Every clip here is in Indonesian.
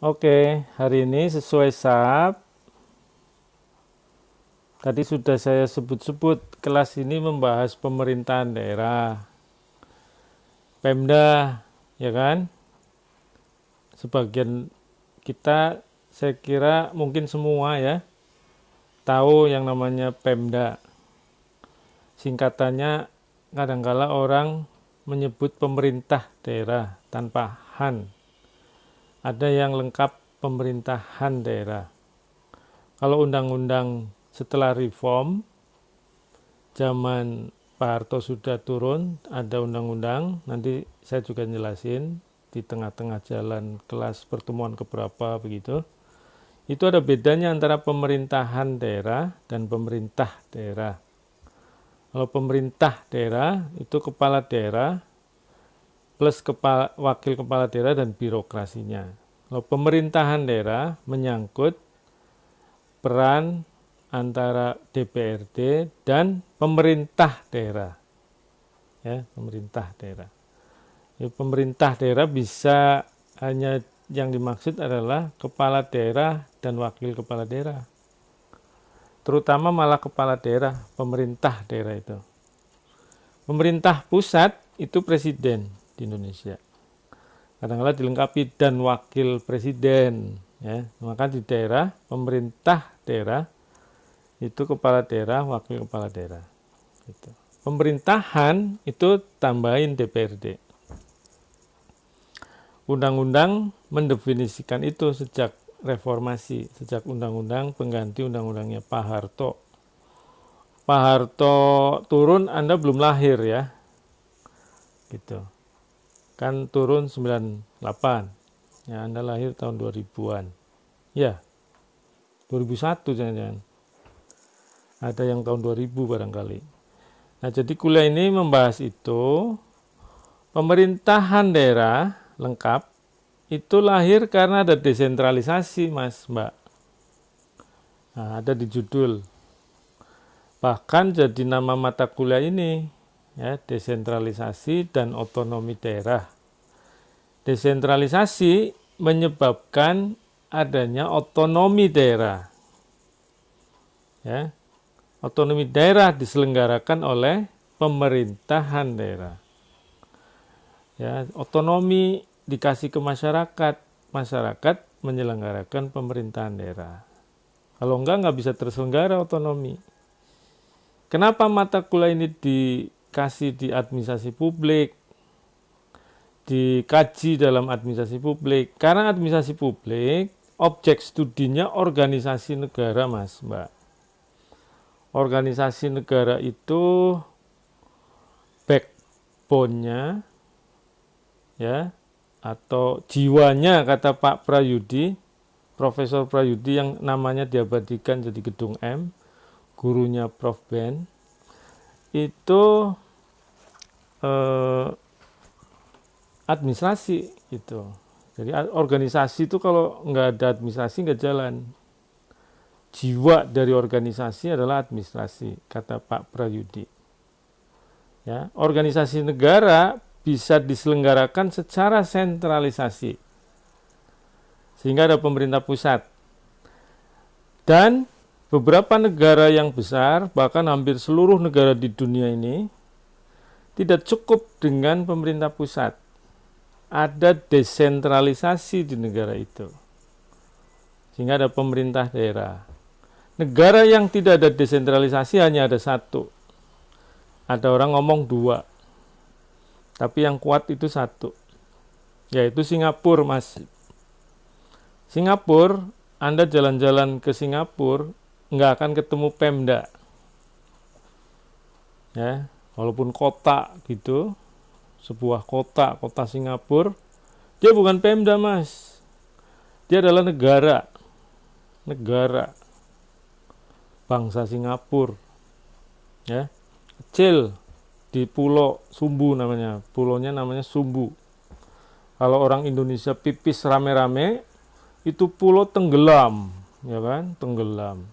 Oke, hari ini sesuai SAP, tadi sudah saya sebut-sebut, kelas ini membahas pemerintahan daerah, Pemda, ya kan? Sebagian kita, saya kira mungkin semua ya, tahu yang namanya Pemda. Singkatannya, kadangkala orang menyebut pemerintah daerah tanpa Han. Ada yang lengkap pemerintahan daerah. Kalau undang-undang setelah reform, zaman Pak Harto sudah turun, ada undang-undang, nanti saya juga jelasin di tengah-tengah jalan kelas pertemuan keberapa begitu. Itu ada bedanya antara pemerintahan daerah dan pemerintah daerah. Kalau pemerintah daerah itu kepala daerah plus wakil kepala daerah dan birokrasinya. Kalau pemerintahan daerah menyangkut peran antara DPRD dan pemerintah daerah. Ya, pemerintah daerah. Ya, pemerintah daerah bisa hanya yang dimaksud adalah kepala daerah dan wakil kepala daerah. Terutama malah kepala daerah, pemerintah daerah itu. Pemerintah pusat itu presiden di Indonesia. Kadang-kadang dilengkapi dan wakil presiden. Ya, maka di daerah, pemerintah daerah itu kepala daerah, wakil kepala daerah. Gitu. Pemerintahan itu tambahin DPRD. Undang-undang mendefinisikan itu sejak reformasi, sejak undang-undang pengganti undang-undangnya Pak Harto. Pak Harto turun, Anda belum lahir ya. Gitu. Kan turun 98. Ya, Anda lahir tahun 2000-an. Ya, 2001 jangan-jangan. Ada yang tahun 2000 barangkali. Nah, jadi kuliah ini membahas itu. Pemerintahan daerah lengkap itu lahir karena ada desentralisasi, Mas, Mbak. Nah, ada di judul. Bahkan jadi nama mata kuliah ini, ya, desentralisasi dan otonomi daerah. Desentralisasi menyebabkan adanya otonomi daerah. Ya, otonomi daerah diselenggarakan oleh pemerintahan daerah. Ya, otonomi dikasih ke masyarakat, masyarakat menyelenggarakan pemerintahan daerah. Kalau nggak bisa terselenggara otonomi. Kenapa mata kuliah ini dikasih di administrasi publik, dikaji dalam administrasi publik? Karena administrasi publik, objek studinya organisasi negara, Mas, Mbak. Organisasi negara itu backbone-nya, ya, atau jiwanya, kata Pak Prayudi, Profesor Prayudi yang namanya diabadikan jadi Gedung M, gurunya Prof. Ben, itu administrasi gitu. Jadi organisasi itu kalau nggak ada administrasi nggak jalan. Jiwa dari organisasi adalah administrasi, kata Pak Prayudi. Ya, organisasi negara bisa diselenggarakan secara sentralisasi, sehingga ada pemerintah pusat. Dan beberapa negara yang besar, bahkan hampir seluruh negara di dunia ini, tidak cukup dengan pemerintah pusat. Ada desentralisasi di negara itu, sehingga ada pemerintah daerah. Negara yang tidak ada desentralisasi hanya ada satu. Ada orang ngomong dua, tapi yang kuat itu satu, yaitu Singapura, Mas. Singapura, Anda jalan-jalan ke Singapura, nggak akan ketemu Pemda. Ya, walaupun kota gitu, sebuah kota Singapura, dia bukan Pemda, Mas. Dia adalah negara. Negara. Bangsa Singapura. Ya. Kecil di Pulau Sumbu namanya. Pulaunya namanya Sumbu. Kalau orang Indonesia pipis rame-rame, itu pulau tenggelam, ya kan? Tenggelam.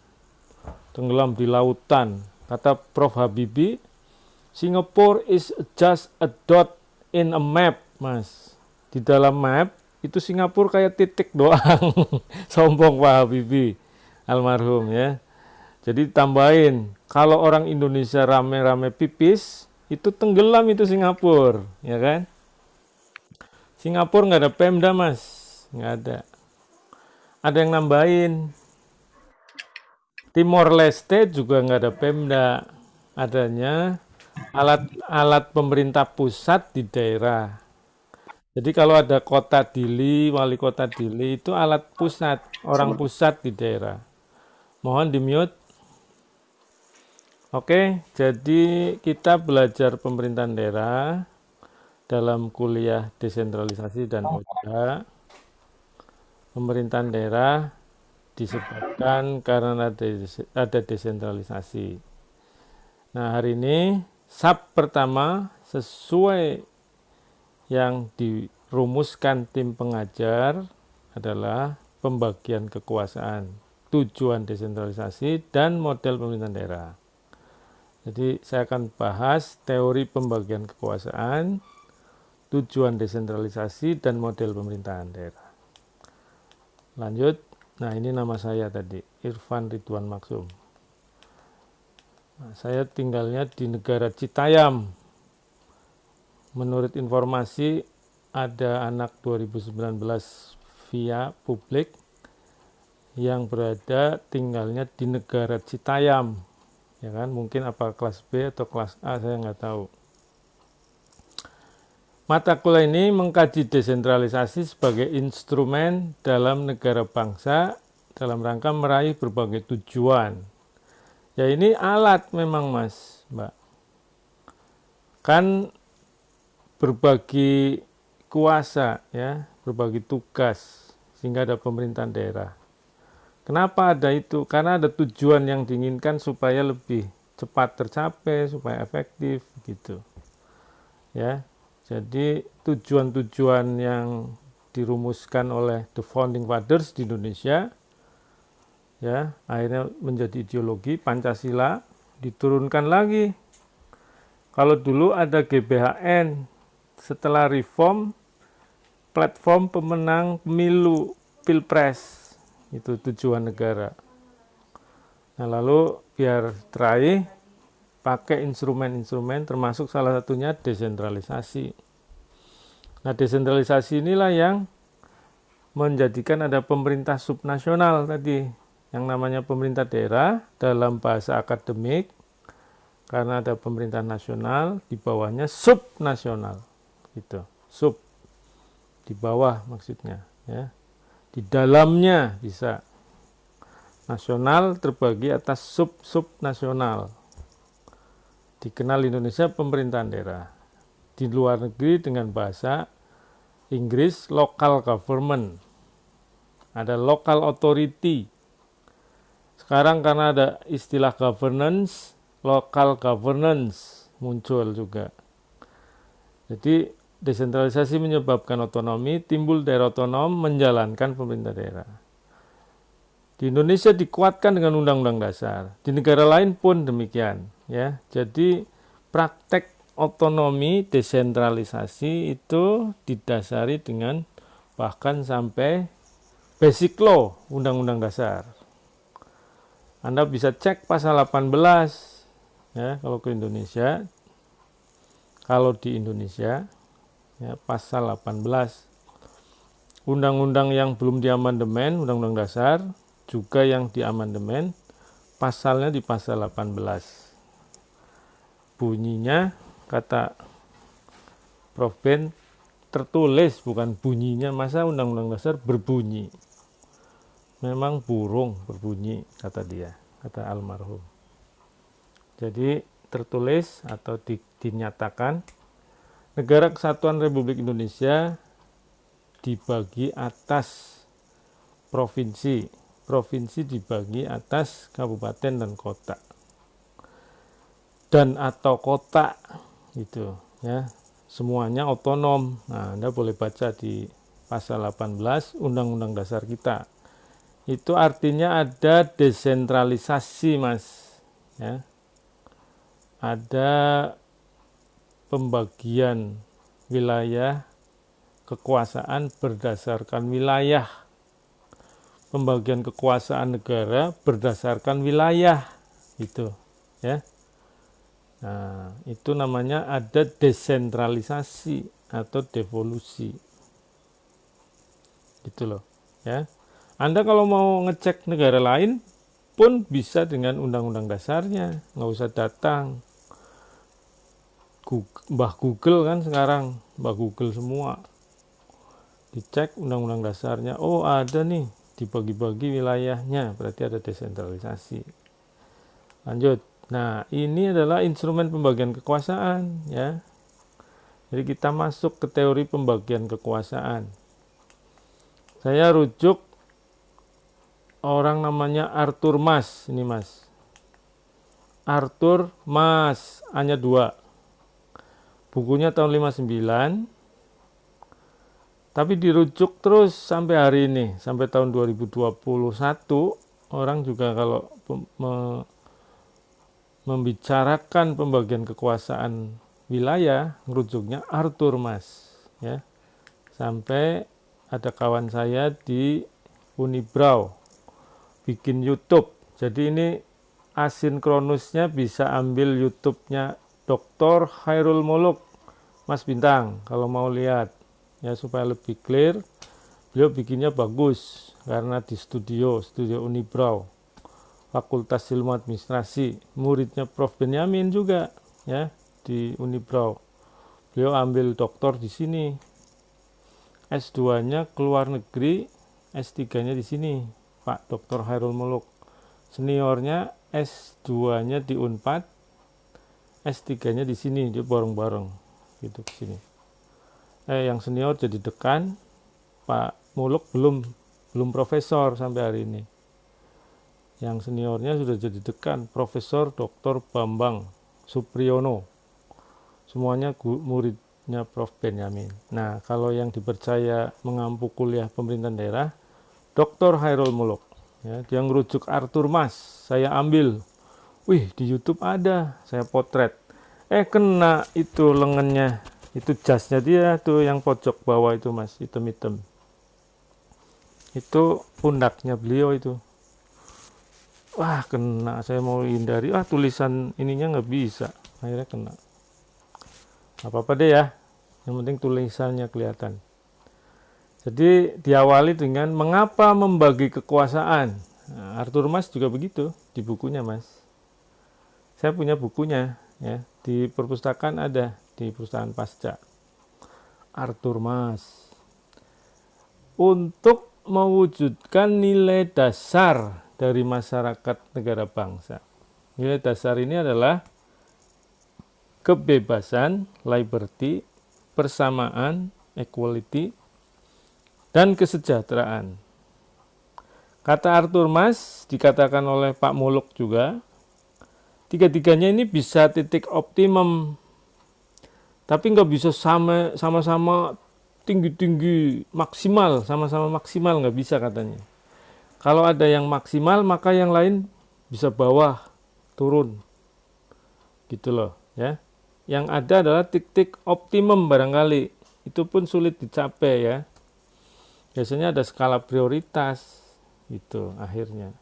Tenggelam di lautan. Kata Prof. Habibie, Singapore is just a dot in a map, Mas. Di dalam map itu Singapura kayak titik doang. Sombong Pak Habibie almarhum ya. Jadi tambahin, kalau orang Indonesia rame-rame pipis, itu tenggelam itu Singapura, ya kan? Singapura nggak ada Pemda mas, nggak ada. Ada yang nambahin, Timor Leste juga nggak ada Pemda, adanya alat-alat pemerintah pusat di daerah. Jadi kalau ada kota Dili, wali kota Dili itu alat pusat, orang pusat di daerah. Mohon di mute. Oke, jadi kita belajar pemerintahan daerah dalam kuliah desentralisasi dan OJA. Pemerintahan daerah disebabkan karena ada desentralisasi. Nah, hari ini sub pertama sesuai yang dirumuskan tim pengajar adalah pembagian kekuasaan, tujuan desentralisasi, dan model pemerintahan daerah. Jadi saya akan bahas teori pembagian kekuasaan, tujuan desentralisasi, dan model pemerintahan daerah. Lanjut, nah ini nama saya tadi, Irfan Ridwan Maksum. Nah, saya tinggalnya di negara Citayam. Menurut informasi ada anak 2019 via publik yang berada tinggalnya di negara Citayam. Ya kan, mungkin apa kelas B atau kelas A, saya nggak tahu. Mata kuliah ini mengkaji desentralisasi sebagai instrumen dalam negara bangsa dalam rangka meraih berbagai tujuan. Ya ini alat memang mas, mbak. Kan berbagi kuasa ya, berbagi tugas sehingga ada pemerintahan daerah. Kenapa ada itu? Karena ada tujuan yang diinginkan supaya lebih cepat tercapai, supaya efektif gitu. Ya. Jadi tujuan-tujuan yang dirumuskan oleh the founding fathers di Indonesia ya, akhirnya menjadi ideologi Pancasila diturunkan lagi. Kalau dulu ada GBHN, setelah reform platform pemenang pemilu Pilpres, itu tujuan negara. Nah lalu biar teraih pakai instrumen-instrumen termasuk salah satunya desentralisasi. Nah desentralisasi inilah yang menjadikan ada pemerintah subnasional tadi, yang namanya pemerintah daerah dalam bahasa akademik, karena ada pemerintah nasional di bawahnya subnasional gitu, sub di bawah maksudnya ya. Di dalamnya bisa nasional terbagi atas sub-subnasional. Dikenal Indonesia pemerintahan daerah. Di luar negeri dengan bahasa Inggris local government. Ada local authority. Sekarang karena ada istilah governance, local governance muncul juga. Jadi desentralisasi menyebabkan otonomi, timbul daerah otonom menjalankan pemerintah daerah. Di Indonesia dikuatkan dengan undang-undang dasar. Di negara lain pun demikian, ya. Jadi praktek otonomi desentralisasi itu didasari dengan bahkan sampai basic law, undang-undang dasar. Anda bisa cek pasal 18 ya kalau ke Indonesia. Kalau di Indonesia ya, pasal 18 undang-undang yang belum diamandemen, undang-undang dasar juga yang diamandemen, pasalnya di pasal 18. Bunyinya kata Prof. Ben tertulis, bukan bunyinya. Masa undang-undang dasar berbunyi? Memang burung berbunyi, kata dia, kata almarhum. Jadi tertulis atau dinyatakan Negara Kesatuan Republik Indonesia dibagi atas provinsi, provinsi dibagi atas kabupaten dan kota, dan atau kota gitu ya, semuanya otonom. Nah, Anda boleh baca di pasal 18 Undang-Undang Dasar kita. Itu artinya ada desentralisasi, Mas. Ya. Ada pembagian wilayah kekuasaan berdasarkan wilayah. Pembagian kekuasaan negara berdasarkan wilayah, gitu ya. Nah, itu namanya ada desentralisasi atau devolusi, gitu loh ya. Anda kalau mau ngecek negara lain pun bisa dengan undang-undang dasarnya, nggak usah datang Mbah Google kan sekarang, Mbah Google semua, dicek undang-undang dasarnya, oh ada nih, dibagi-bagi wilayahnya, berarti ada desentralisasi. Lanjut. Nah, ini adalah instrumen pembagian kekuasaan ya. Jadi kita masuk ke teori pembagian kekuasaan. Saya rujuk orang namanya Arthur Mas, ini Mas. Arthur Mas, hanya 2. Bukunya tahun 59. Tapi dirujuk terus sampai hari ini, sampai tahun 2021, orang juga kalau membicarakan pembagian kekuasaan wilayah, ngerujuknya Arthur Mas ya. Sampai ada kawan saya di Unibrau bikin YouTube. Jadi ini asinkronusnya bisa ambil YouTube-nya Dr. Khairul Muluk, Mas Bintang, kalau mau lihat ya supaya lebih clear. Beliau bikinnya bagus karena di studio Unibrau, Fakultas Ilmu Administrasi, muridnya Prof. Benyamin juga ya di Unibrau. Beliau ambil doktor di sini, S2-nya ke luar negeri, S3-nya di sini, Pak Dr. Khairul Muluk. Seniornya S2-nya di Unpad, S3-nya di sini, dia bareng-bareng gitu ke sini. Yang senior jadi dekan, Pak Muluk belum profesor sampai hari ini. Yang seniornya sudah jadi dekan, Profesor Dr. Bambang Supriyono. Semuanya muridnya Prof. Benyamin. Nah, kalau yang dipercaya mengampu kuliah pemerintahan daerah, Dr. Khairul Muluk. Ya, dia ngerujuk Arthur Mas, saya ambil. Wih, di YouTube ada, saya potret. Kena itu lengannya. Itu jasnya dia tuh yang pojok bawah itu Mas, hitam-hitam. Itu pundaknya beliau itu. Wah, kena, saya mau hindari. Tulisan ininya nggak bisa. Akhirnya kena. Apa-apa deh ya. Yang penting tulisannya kelihatan. Jadi diawali dengan mengapa membagi kekuasaan. Nah, Arthur Mas juga begitu di bukunya Mas. Saya punya bukunya ya, di perpustakaan ada, di Perpustakaan Pasca. Arthur Mas. Untuk mewujudkan nilai dasar dari masyarakat negara bangsa. Nilai dasar ini adalah kebebasan, liberty, persamaan, equality, dan kesejahteraan. Kata Arthur Mas, dikatakan oleh Pak Muluk juga, tiga-tiganya ini bisa titik optimum, tapi nggak bisa sama-sama tinggi-tinggi maksimal, sama-sama maksimal, nggak bisa katanya. Kalau ada yang maksimal, maka yang lain bisa bawah, turun. Gitu loh ya. Yang ada adalah titik optimum barangkali. Itu pun sulit dicapai ya. Biasanya ada skala prioritas gitu akhirnya.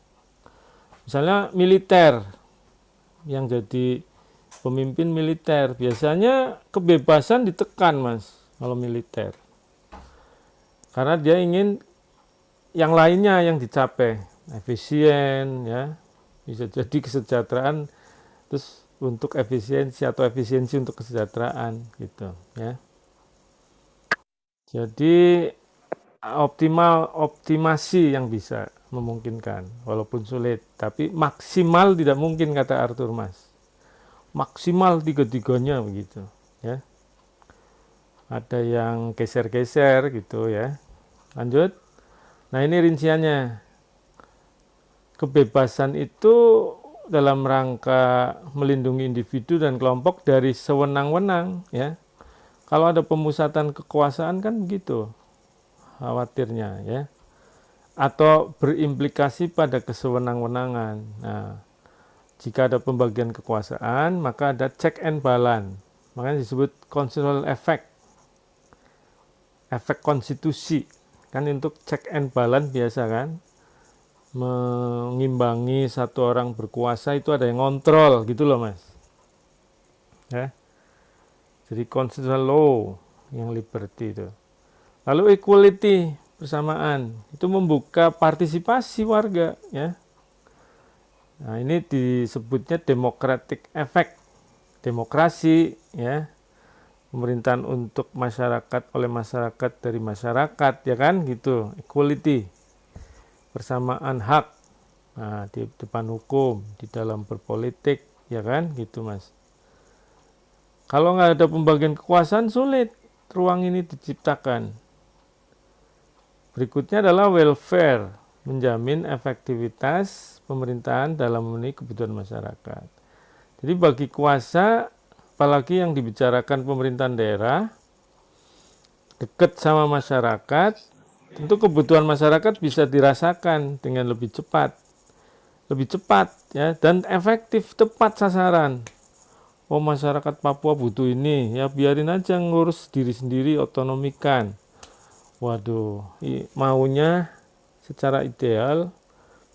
Misalnya militer, yang jadi pemimpin militer, biasanya kebebasan ditekan Mas kalau militer. Karena dia ingin yang lainnya yang dicapai, efisien ya, bisa jadi kesejahteraan, terus untuk efisiensi atau efisiensi untuk kesejahteraan gitu ya. Jadi optimasi yang bisa memungkinkan walaupun sulit, tapi maksimal tidak mungkin kata Arthur Mas. Maksimal tiga-tiganya begitu ya. Ada yang geser-geser gitu ya. Lanjut. Nah, ini rinciannya. Kebebasan itu dalam rangka melindungi individu dan kelompok dari sewenang-wenang ya. Kalau ada pemusatan kekuasaan kan begitu khawatirnya ya. Atau berimplikasi pada kesewenang-wenangan. Nah, jika ada pembagian kekuasaan, maka ada check and balance. Makanya disebut constitutional effect. efek konstitusi kan, untuk check and balance biasa kan, mengimbangi satu orang berkuasa itu ada yang ngontrol gitu loh Mas ya. Jadi constitutional law yang liberty itu. Lalu equality, persamaan, itu membuka partisipasi warga ya. Nah, ini disebutnya democratic effect, demokrasi ya. Pemerintahan untuk masyarakat, oleh masyarakat, dari masyarakat ya kan gitu. Equality, persamaan hak. Nah, di depan hukum, di dalam berpolitik ya kan gitu Mas. Kalau nggak ada pembagian kekuasaan, sulit ruang ini diciptakan. Berikutnya adalah welfare, menjamin efektivitas pemerintahan dalam memenuhi kebutuhan masyarakat. Jadi bagi kuasa, apalagi yang dibicarakan pemerintahan daerah, dekat sama masyarakat, tentu kebutuhan masyarakat bisa dirasakan dengan lebih cepat ya, dan efektif, tepat sasaran. Oh, masyarakat Papua butuh ini, ya biarin aja ngurus diri sendiri, otonomikan. Waduh, maunya secara ideal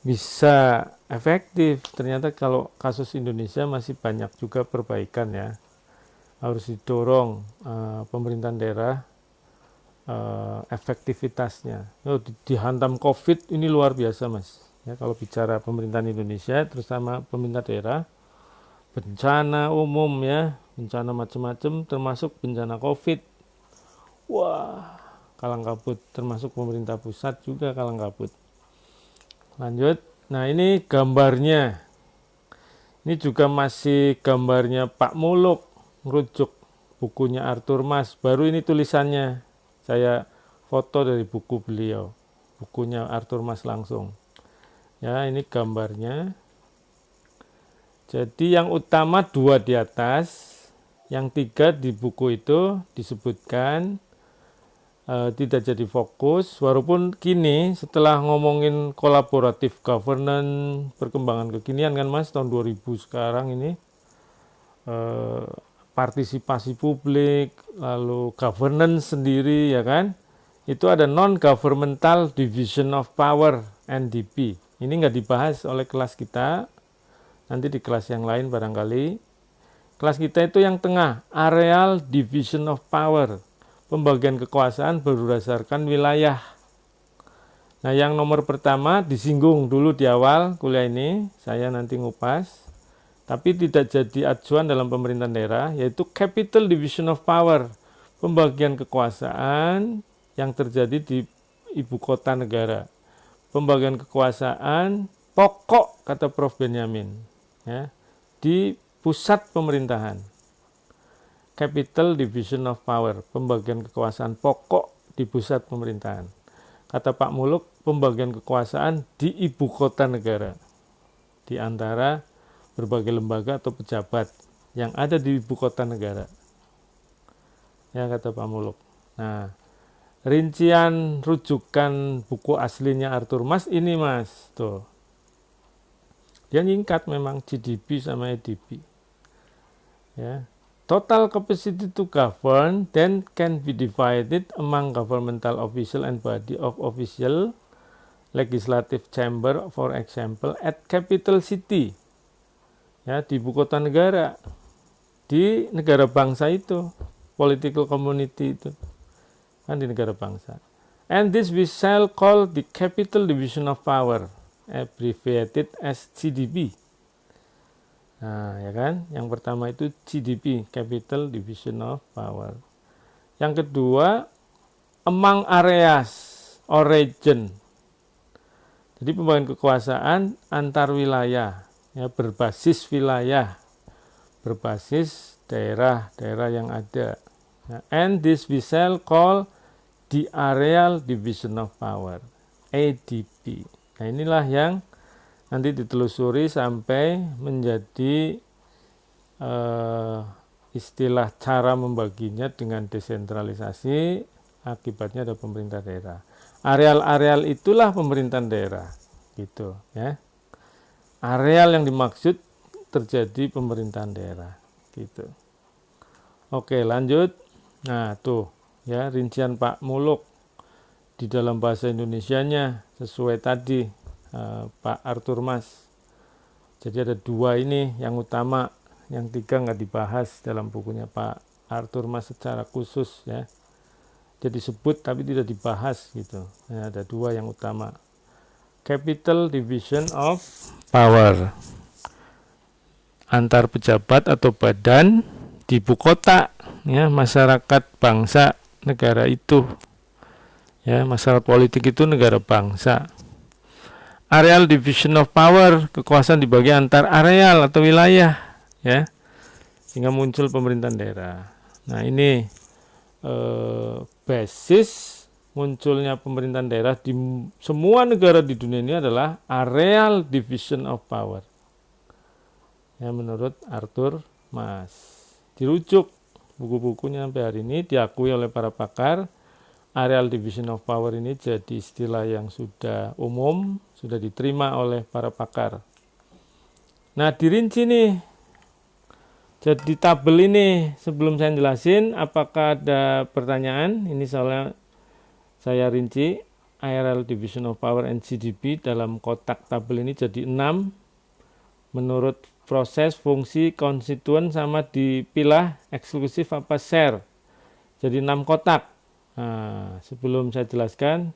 bisa efektif. Ternyata kalau kasus Indonesia masih banyak juga perbaikan ya. Harus didorong pemerintahan daerah efektivitasnya. Dihantam COVID ini luar biasa Mas. Ya, kalau bicara pemerintahan Indonesia, terutama pemerintah daerah, bencana umum ya, bencana macam-macam termasuk bencana COVID. Wah, kalang kabut, termasuk pemerintah pusat juga kalang kabut. Lanjut. Nah, ini gambarnya. Ini juga masih gambarnya Pak Muluk, merujuk bukunya Arthur Mas. Baru ini tulisannya. Saya foto dari buku beliau. Bukunya Arthur Mas langsung. Ya, ini gambarnya. Jadi yang utama 2 di atas, yang 3 di buku itu disebutkan tidak jadi fokus. Walaupun kini setelah ngomongin kolaboratif governance, perkembangan kekinian kan Mas, tahun 2000 sekarang ini, partisipasi publik, lalu governance sendiri ya kan, itu ada non-governmental division of power, NDP. Ini nggak dibahas oleh kelas kita. Nanti di kelas yang lain barangkali. Kelas kita itu yang tengah, areal division of power. Pembagian kekuasaan berdasarkan wilayah. Nah, yang nomor pertama disinggung dulu di awal kuliah ini, saya nanti ngupas. Tapi tidak jadi acuan dalam pemerintahan daerah, yaitu capital division of power. Pembagian kekuasaan yang terjadi di ibu kota negara. Pembagian kekuasaan pokok, kata Prof. Benyamin. Ya, di pusat pemerintahan, capital division of power, pembagian kekuasaan pokok di pusat pemerintahan. Kata Pak Muluk, pembagian kekuasaan di ibu kota negara, di antara berbagai lembaga atau pejabat yang ada di ibu kota negara. Ya, kata Pak Muluk. Nah, rincian rujukan buku aslinya Arthur Mas ini Mas, tuh. Dia nyingkat memang GDP sama EDP. Ya. Total capacity to govern then can be divided among governmental official and body of official legislative chamber, for example, at capital city. Ya, di ibu kota negara. Di negara bangsa itu, political community itu. Kan di negara bangsa. And this we shall call the capital division of power, abbreviated as CDP. Nah, ya kan? Yang pertama itu CDP, Capital Division of Power. Yang kedua, among areas or region. Jadi pembagian kekuasaan antar wilayah, ya, berbasis wilayah, berbasis daerah-daerah yang ada. Nah, and this we shall call the Areal Division of Power, ADP. Nah, inilah yang nanti ditelusuri sampai menjadi istilah cara membaginya dengan desentralisasi, akibatnya ada pemerintah daerah. Areal-areal itulah pemerintahan daerah, gitu ya. Areal yang dimaksud terjadi pemerintahan daerah, gitu. Oke, lanjut. Nah, tuh ya, rincian Pak Muluk di dalam bahasa Indonesianya sesuai tadi Pak Arthur Mas. Jadi ada dua ini yang utama, yang tiga nggak dibahas dalam bukunya Pak Arthur Mas secara khusus ya. Jadi disebut tapi tidak dibahas gitu. Nah, ada dua yang utama. Capital division of power antar pejabat atau badan di ibu kota ya, masyarakat bangsa negara itu ya, masyarakat politik itu negara bangsa. Areal division of power, kekuasaan dibagi antar areal atau wilayah ya, sehingga muncul pemerintahan daerah. Nah ini basis munculnya pemerintahan daerah di semua negara di dunia ini adalah areal division of power ya, menurut Arthur Mas. Dirujuk buku-bukunya sampai hari ini, diakui oleh para pakar. Areal division of power ini jadi istilah yang sudah umum, sudah diterima oleh para pakar. Nah dirinci nih, jadi tabel ini sebelum saya jelasin, apakah ada pertanyaan? Ini soalnya saya rinci areal division of power and GDP dalam kotak tabel ini jadi 6 menurut proses, fungsi, konstituen, sama dipilah eksklusif apa share. Jadi 6 kotak. Nah, sebelum saya jelaskan,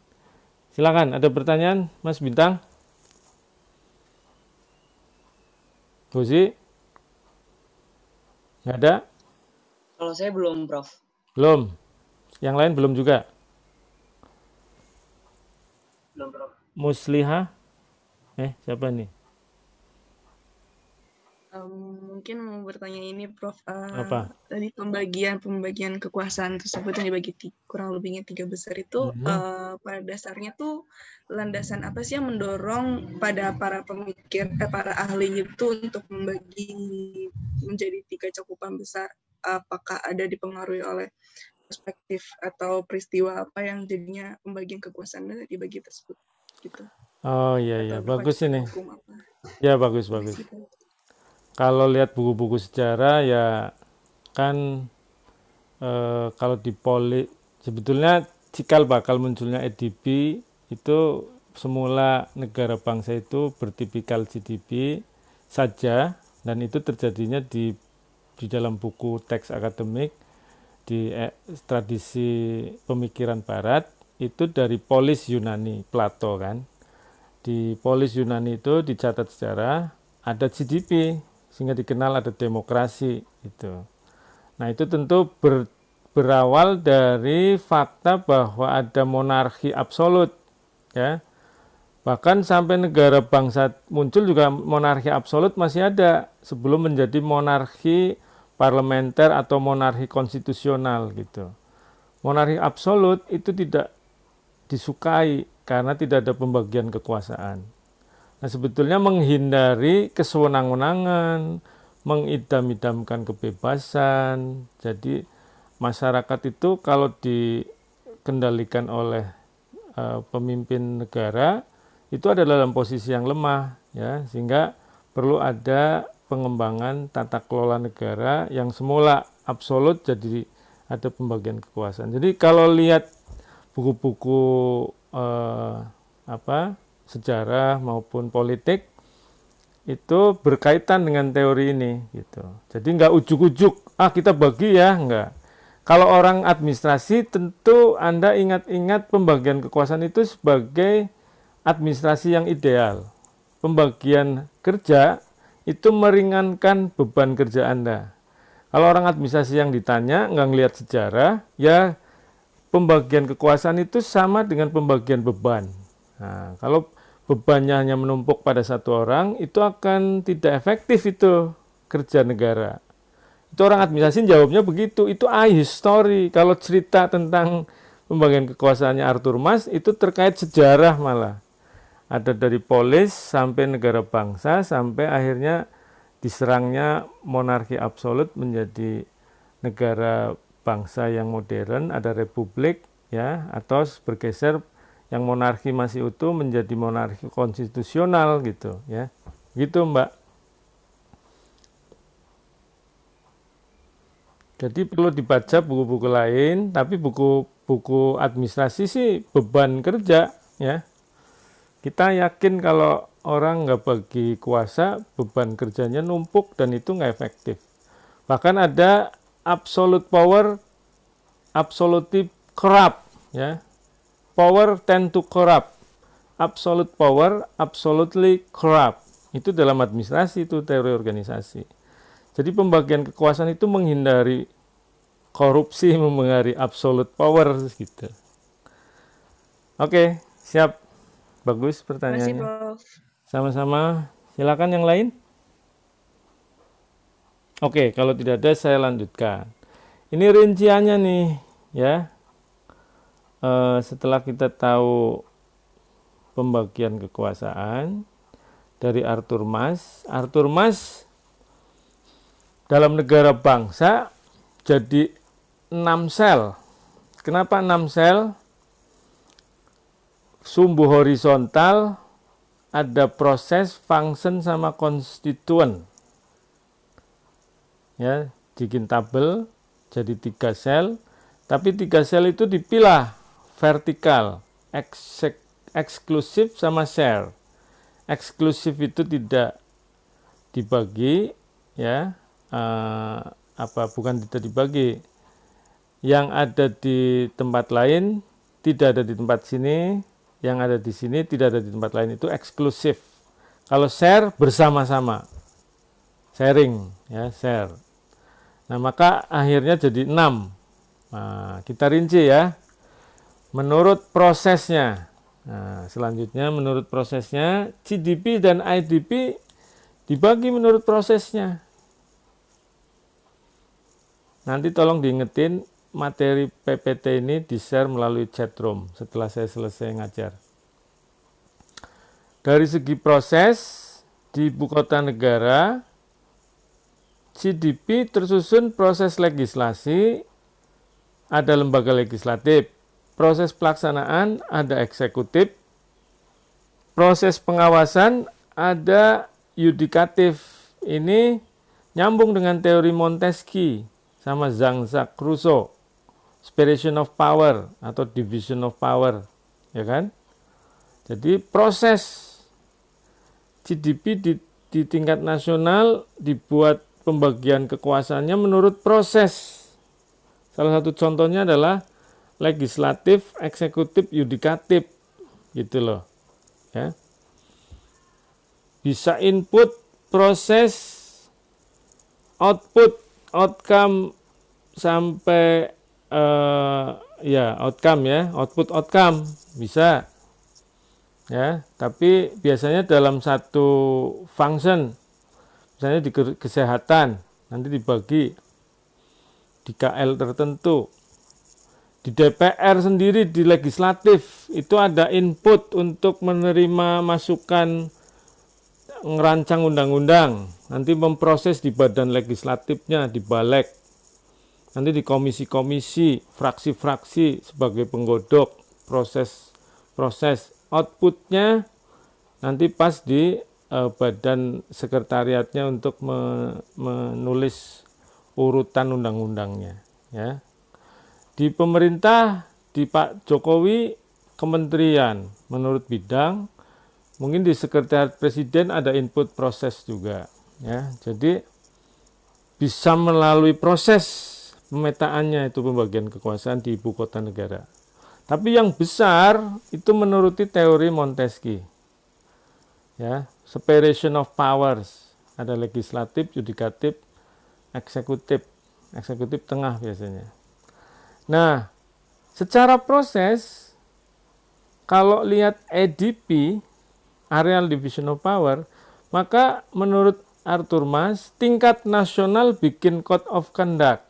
silakan ada pertanyaan Mas Bintang? Gozi? Nggak ada? Kalau saya belum, Prof. Belum. Yang lain belum juga? Belum, Prof. Musliha? Siapa nih? Mungkin mau bertanya ini, Prof. Apa? Tadi pembagian kekuasaan tersebut yang dibagi kurang lebihnya 3 besar itu pada dasarnya tuh landasan apa sih yang mendorong pada para pemikir, para ahli itu untuk membagi menjadi 3 cakupan besar? Apakah ada dipengaruhi oleh perspektif atau peristiwa apa yang jadinya pembagian kekuasaan dibagi tersebut gitu? Oh iya, bagus ini. Ya bagus. Gitu. Kalau lihat buku-buku sejarah ya kan kalau di sebetulnya cikal bakal munculnya EDB itu semula negara bangsa itu bertipikal GDP saja, dan itu terjadinya di dalam buku teks akademik di tradisi pemikiran barat itu dari polis Yunani, Plato kan. Di polis Yunani itu dicatat sejarah ada GDP sehingga dikenal ada demokrasi itu. Nah itu tentu berawal dari fakta bahwa ada monarki absolut ya. Bahkan sampai negara bangsa muncul juga monarki absolut masih ada sebelum menjadi monarki parlementer atau monarki konstitusional gitu. Monarki absolut itu tidak disukai karena tidak ada pembagian kekuasaan. Nah, sebetulnya menghindari kesewenang-wenangan, mengidam-idamkan kebebasan. Jadi masyarakat itu kalau dikendalikan oleh pemimpin negara itu adalah dalam posisi yang lemah ya, sehingga perlu ada pengembangan tata kelola negara yang semula absolut jadi ada pembagian kekuasaan. Jadi kalau lihat buku-buku sejarah maupun politik itu berkaitan dengan teori ini gitu. Jadi nggak ujuk-ujuk kita bagi ya, nggak. Kalau orang administrasi tentu Anda ingat-ingat pembagian kekuasaan itu sebagai administrasi yang ideal. Pembagian kerja itu meringankan beban kerja Anda. Kalau orang administrasi yang ditanya nggak ngelihat sejarah, ya pembagian kekuasaan itu sama dengan pembagian beban. Nah, kalau bebannya hanya menumpuk pada satu orang, itu akan tidak efektif itu kerja negara. Itu orang administrasi jawabnya begitu, itu history. Kalau cerita tentang pembagian kekuasaannya Arthur Mas, itu terkait sejarah malah. Ada dari polis sampai negara bangsa, sampai akhirnya diserangnya monarki absolut menjadi negara bangsa yang modern, ada republik, ya, atau bergeser yang monarki masih utuh menjadi monarki konstitusional gitu ya. Gitu Mbak. Jadi perlu dibaca buku-buku lain, tapi buku-buku administrasi sih beban kerja ya. Kita yakin kalau orang nggak bagi kuasa, beban kerjanya numpuk dan itu nggak efektif. Bahkan ada absolute power, absolutely corrupt ya. Power tend to corrupt. Absolute power, absolutely corrupt. Itu dalam administrasi, itu teori organisasi. Jadi pembagian kekuasaan itu menghindari korupsi, menghindari absolute power gitu. Oke, siap. Bagus pertanyaannya. Terima kasih, Prof. Sama-sama. Silakan yang lain. Oke, kalau tidak ada saya lanjutkan. Ini rinciannya nih, ya. Setelah kita tahu pembagian kekuasaan dari Arthur Mas dalam negara bangsa jadi 6 sel. Kenapa 6 sel? Sumbu horizontal, ada proses, function, sama konstituen. Ya, bikin tabel jadi 3 sel, tapi 3 sel itu dipilah vertikal, eksklusif sama share. Eksklusif itu tidak dibagi, ya. Bukan tidak dibagi, yang ada di tempat lain tidak ada di tempat sini, yang ada di sini tidak ada di tempat lain, itu eksklusif. Kalau share, bersama-sama, sharing ya, share. Nah, maka akhirnya jadi 6. Nah, kita rinci ya menurut prosesnya. Nah, selanjutnya menurut prosesnya GDP dan IDP dibagi menurut prosesnya. Nanti tolong diingetin, materi PPT ini di-share melalui chatroom setelah saya selesai ngajar. Dari segi proses, di ibu kota negara, GDP tersusun proses legislasi, ada lembaga legislatif. Proses pelaksanaan, ada eksekutif. Proses pengawasan, ada yudikatif. Ini nyambung dengan teori Montesquieu sama Jean-Jacques Rousseau, separation of power atau division of power, ya kan? Jadi proses GDP di tingkat nasional dibuat pembagian kekuasaannya menurut proses. Salah satu contohnya adalah legislatif, eksekutif, yudikatif, gitu loh, ya. Bisa input, proses, output, outcome sampai outcome ya, outcome bisa ya, tapi biasanya dalam satu function, misalnya di kesehatan nanti dibagi di KL tertentu, di DPR sendiri, di legislatif itu ada input untuk menerima masukan ngerancang undang-undang, nanti memproses di badan legislatifnya, di Balek, nanti di komisi-komisi, fraksi-fraksi sebagai penggodok, proses outputnya nanti pas di badan sekretariatnya untuk menulis urutan undang-undangnya, ya. Di pemerintah, di Pak Jokowi, kementerian menurut bidang. Mungkin di sekretariat presiden ada input proses juga, ya. Jadi bisa melalui proses pemetaannya itu pembagian kekuasaan di ibu kota negara. Tapi yang besar itu menuruti teori Montesquieu, ya, separation of powers, ada legislatif, yudikatif, eksekutif tengah biasanya. Nah, secara proses kalau lihat ADP, Areal Division of Power, maka menurut Arthur Mas, tingkat nasional bikin Code of Conduct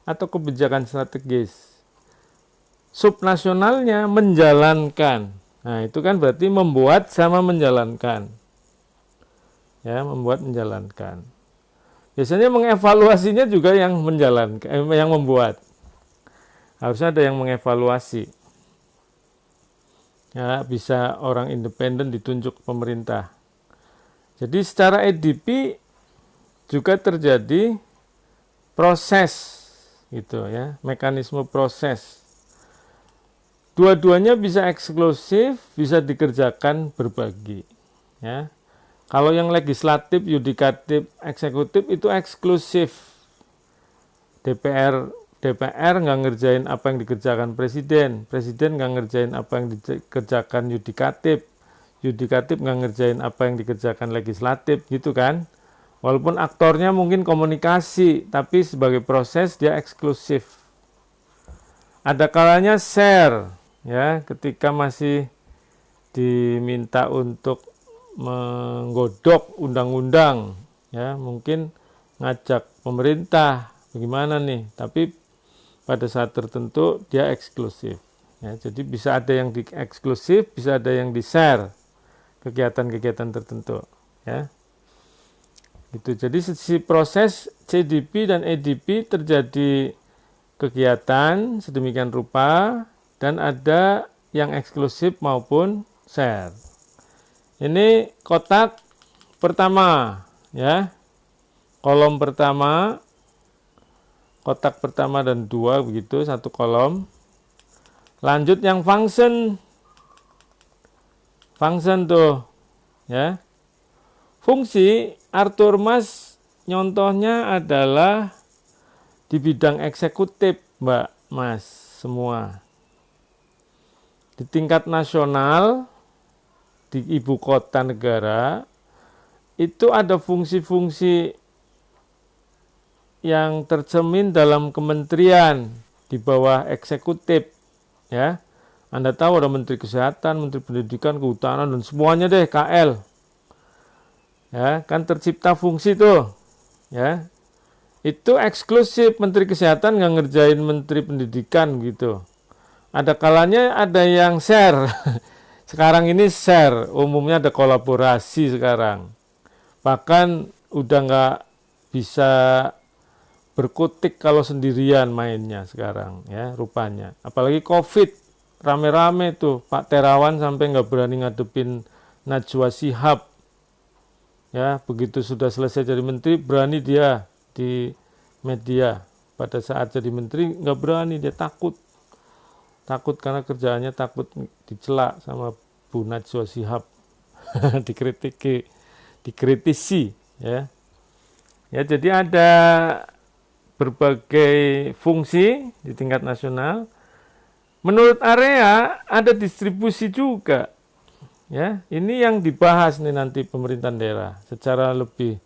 atau kebijakan strategis. Subnasionalnya menjalankan. Nah, itu kan berarti membuat sama menjalankan. Ya, membuat menjalankan. Biasanya mengevaluasinya juga yang menjalankan, yang membuat. Harusnya ada yang mengevaluasi. Ya, bisa orang independen ditunjuk pemerintah. Jadi secara ADP juga terjadi proses gitu ya, mekanisme proses. Dua-duanya bisa eksklusif, bisa dikerjakan berbagi ya. Kalau yang legislatif, yudikatif, eksekutif itu eksklusif. DPR nggak ngerjain apa yang dikerjakan presiden nggak ngerjain apa yang dikerjakan yudikatif nggak ngerjain apa yang dikerjakan legislatif gitu kan. Walaupun aktornya mungkin komunikasi, tapi sebagai proses dia eksklusif. Ada kalanya share ya, ketika masih diminta untuk menggodok undang-undang ya, mungkin ngajak pemerintah bagaimana nih, tapi pada saat tertentu dia eksklusif ya. Jadi bisa ada yang di eksklusif, bisa ada yang di share kegiatan-kegiatan tertentu ya. Gitu. Jadi sisi proses CDP dan EDP terjadi kegiatan sedemikian rupa, dan ada yang eksklusif maupun share. Ini kotak pertama ya, kolom pertama, kotak pertama dan dua begitu, satu kolom. Lanjut yang function tuh ya. Fungsi Arthur Mas nyontohnya adalah di bidang eksekutif, Mbak Mas semua. Di tingkat nasional, di ibu kota negara, itu ada fungsi-fungsi yang tercermin dalam kementerian di bawah eksekutif ya. Anda tahu ada Menteri Kesehatan, Menteri Pendidikan, Kehutanan, dan semuanya deh KL ya, kan tercipta fungsi tuh ya. Itu eksklusif, Menteri Kesehatan nggak ngerjain Menteri Pendidikan gitu. Ada kalanya ada yang share. Sekarang ini share, umumnya ada kolaborasi sekarang. Bahkan udah nggak bisa berkutik kalau sendirian mainnya sekarang ya rupanya. Apalagi COVID, rame-rame tuh Pak Terawan sampai nggak berani ngadepin Najwa Shihab. Ya, begitu sudah selesai jadi menteri, berani dia di media. Pada saat jadi menteri nggak berani, dia takut karena kerjaannya takut dicela sama Bu Najwa Shihab. dikritisi ya. Ya, jadi ada berbagai fungsi di tingkat nasional. Menurut area ada distribusi juga. Ya, ini yang dibahas nih nanti pemerintahan daerah secara lebih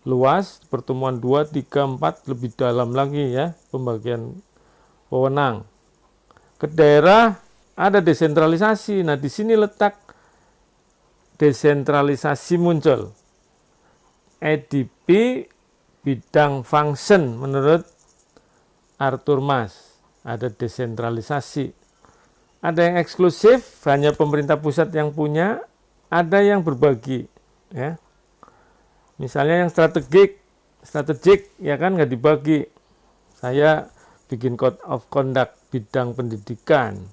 luas, pertemuan 2, 3, 4 lebih dalam lagi ya, pembagian wewenang. Ke daerah ada desentralisasi. Nah, di sini letak desentralisasi muncul. EDP bidang function menurut Arthur Mas, ada desentralisasi. Ada yang eksklusif, hanya pemerintah pusat yang punya, ada yang berbagi ya. Misalnya yang strategik ya kan nggak dibagi. Saya bikin code of conduct bidang pendidikan,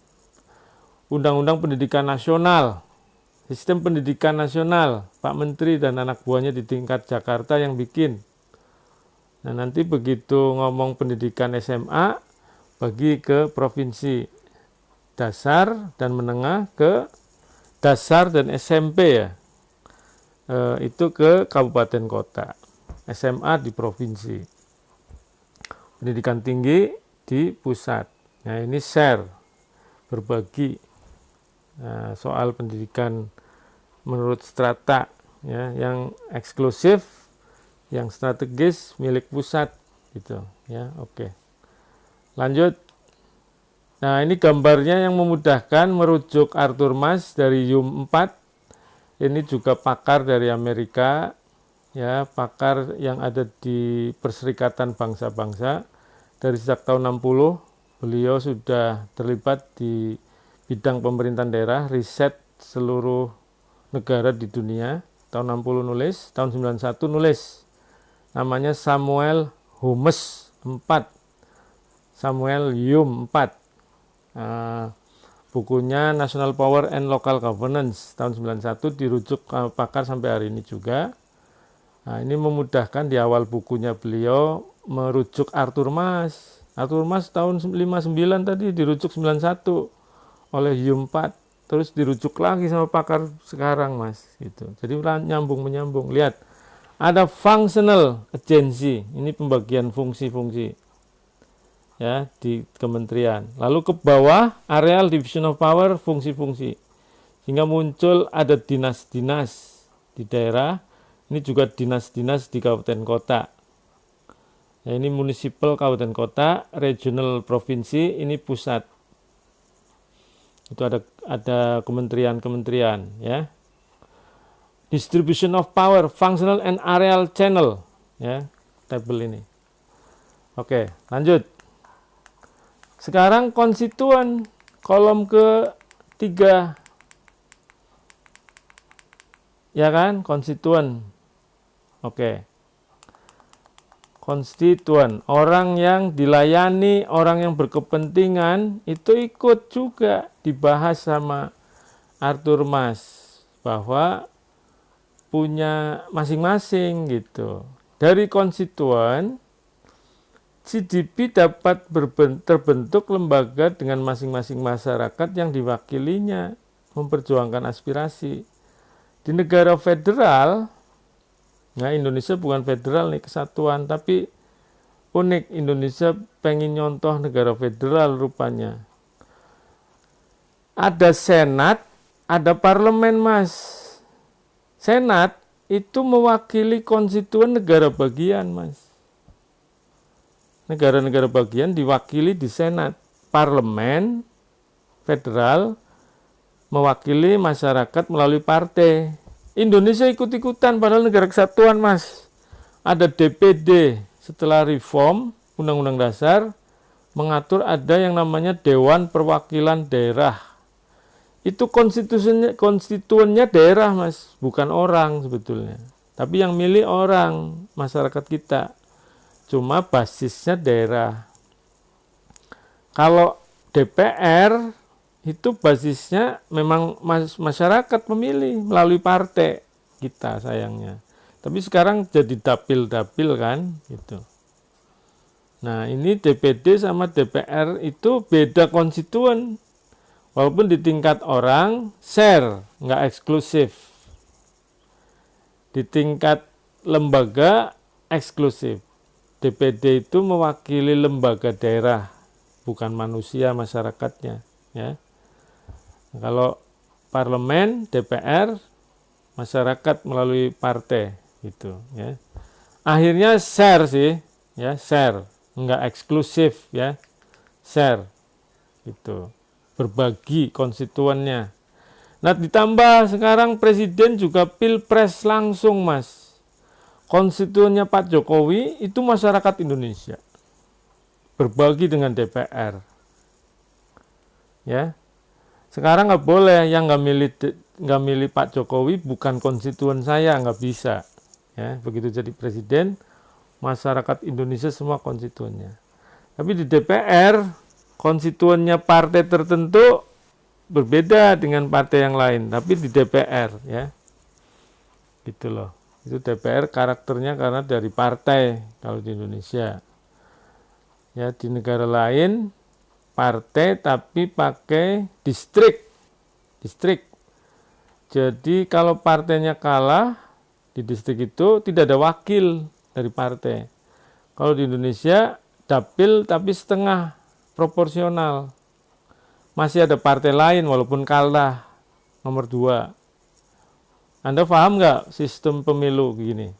undang-undang pendidikan nasional, sistem pendidikan nasional, Pak Menteri dan anak buahnya di tingkat Jakarta yang bikin. Nah, nanti begitu ngomong pendidikan SMA, bagi ke provinsi, dasar dan menengah ke dasar dan SMP ya. Itu ke kabupaten kota, SMA di provinsi, pendidikan tinggi di pusat. Nah, ini share, berbagi. Nah, soal pendidikan menurut strata ya, yang eksklusif, yang strategis milik pusat gitu ya. Oke. Lanjut. Nah, ini gambarnya yang memudahkan, merujuk Arthur Mas dari YUM 4. Ini juga pakar dari Amerika ya, pakar yang ada di Perserikatan Bangsa-Bangsa. Dari sejak tahun 60 beliau sudah terlibat di bidang pemerintahan daerah, riset seluruh negara di dunia. Tahun 60 nulis, tahun 91 nulis. Namanya Samuel Hummes 4. Samuel YUM 4. Bukunya National Power and Local Governance tahun 91 dirujuk pakar sampai hari ini juga. Nah, ini memudahkan, di awal bukunya beliau merujuk Arthur Mas. Arthur Mas tahun 59 tadi dirujuk 91 oleh Hume 4, terus dirujuk lagi sama pakar sekarang, Mas, gitu. Jadi nyambung menyambung. Lihat, ada functional agency, ini pembagian fungsi-fungsi ya di kementerian. Lalu ke bawah areal division of power, fungsi-fungsi. Sehingga muncul ada dinas-dinas di daerah, ini juga dinas-dinas di kabupaten kota. Ya, ini municipal kabupaten kota, regional provinsi, ini pusat. Itu ada kementerian-kementerian ya. Distribution of power, functional and areal channel ya, tabel ini. Oke, lanjut. Sekarang konstituen, kolom ke-3. Ya kan, konstituen. Oke. Konstituen, orang yang dilayani, orang yang berkepentingan, itu ikut juga dibahas sama Arthur Mas, bahwa punya masing-masing gitu. Dari konstituen, GDP dapat terbentuk lembaga dengan masing-masing masyarakat yang diwakilinya, memperjuangkan aspirasi. Di negara federal, nah Indonesia bukan federal nih, kesatuan, tapi unik, Indonesia pengen nyontoh negara federal rupanya. Ada senat, ada parlemen, Mas. Senat itu mewakili konstituen negara bagian, Mas. Negara-negara bagian diwakili di senat. Parlemen federal mewakili masyarakat melalui partai. Indonesia ikut-ikutan padahal negara kesatuan, Mas. Ada DPD setelah reform Undang-Undang Dasar mengatur ada yang namanya Dewan Perwakilan Daerah. Itu konstituennya daerah, Mas, bukan orang sebetulnya. Tapi yang milih orang, masyarakat kita. Cuma basisnya daerah. Kalau DPR itu basisnya memang masyarakat pemilih melalui partai kita sayangnya. Tapi sekarang jadi dapil-dapil kan gitu. Nah, ini DPD sama DPR itu beda konstituen. Walaupun di tingkat orang share, nggak eksklusif. Di tingkat lembaga eksklusif. DPD itu mewakili lembaga daerah, bukan manusia masyarakatnya, ya. Kalau parlemen, DPR, masyarakat melalui partai, gitu, ya. Akhirnya share sih, ya, share, enggak eksklusif, ya, share, gitu, berbagi konstituennya. Nah, ditambah sekarang presiden juga pilpres langsung, Mas. Konstituennya Pak Jokowi itu masyarakat Indonesia, berbagi dengan DPR, ya. Sekarang nggak boleh yang nggak milih Pak Jokowi bukan konstituen saya, nggak bisa, ya. Begitu jadi presiden, masyarakat Indonesia semua konstituennya. Tapi di DPR konstituennya partai tertentu berbeda dengan partai yang lain, tapi di DPR, ya, gitu loh. Itu DPR karakternya karena dari partai kalau di Indonesia. Ya, di negara lain partai tapi pakai distrik. Distrik. Jadi kalau partainya kalah di distrik itu tidak ada wakil dari partai. Kalau di Indonesia dapil tapi setengah proporsional. Masih ada partai lain walaupun kalah nomor 2. Anda paham nggak sistem pemilu begini?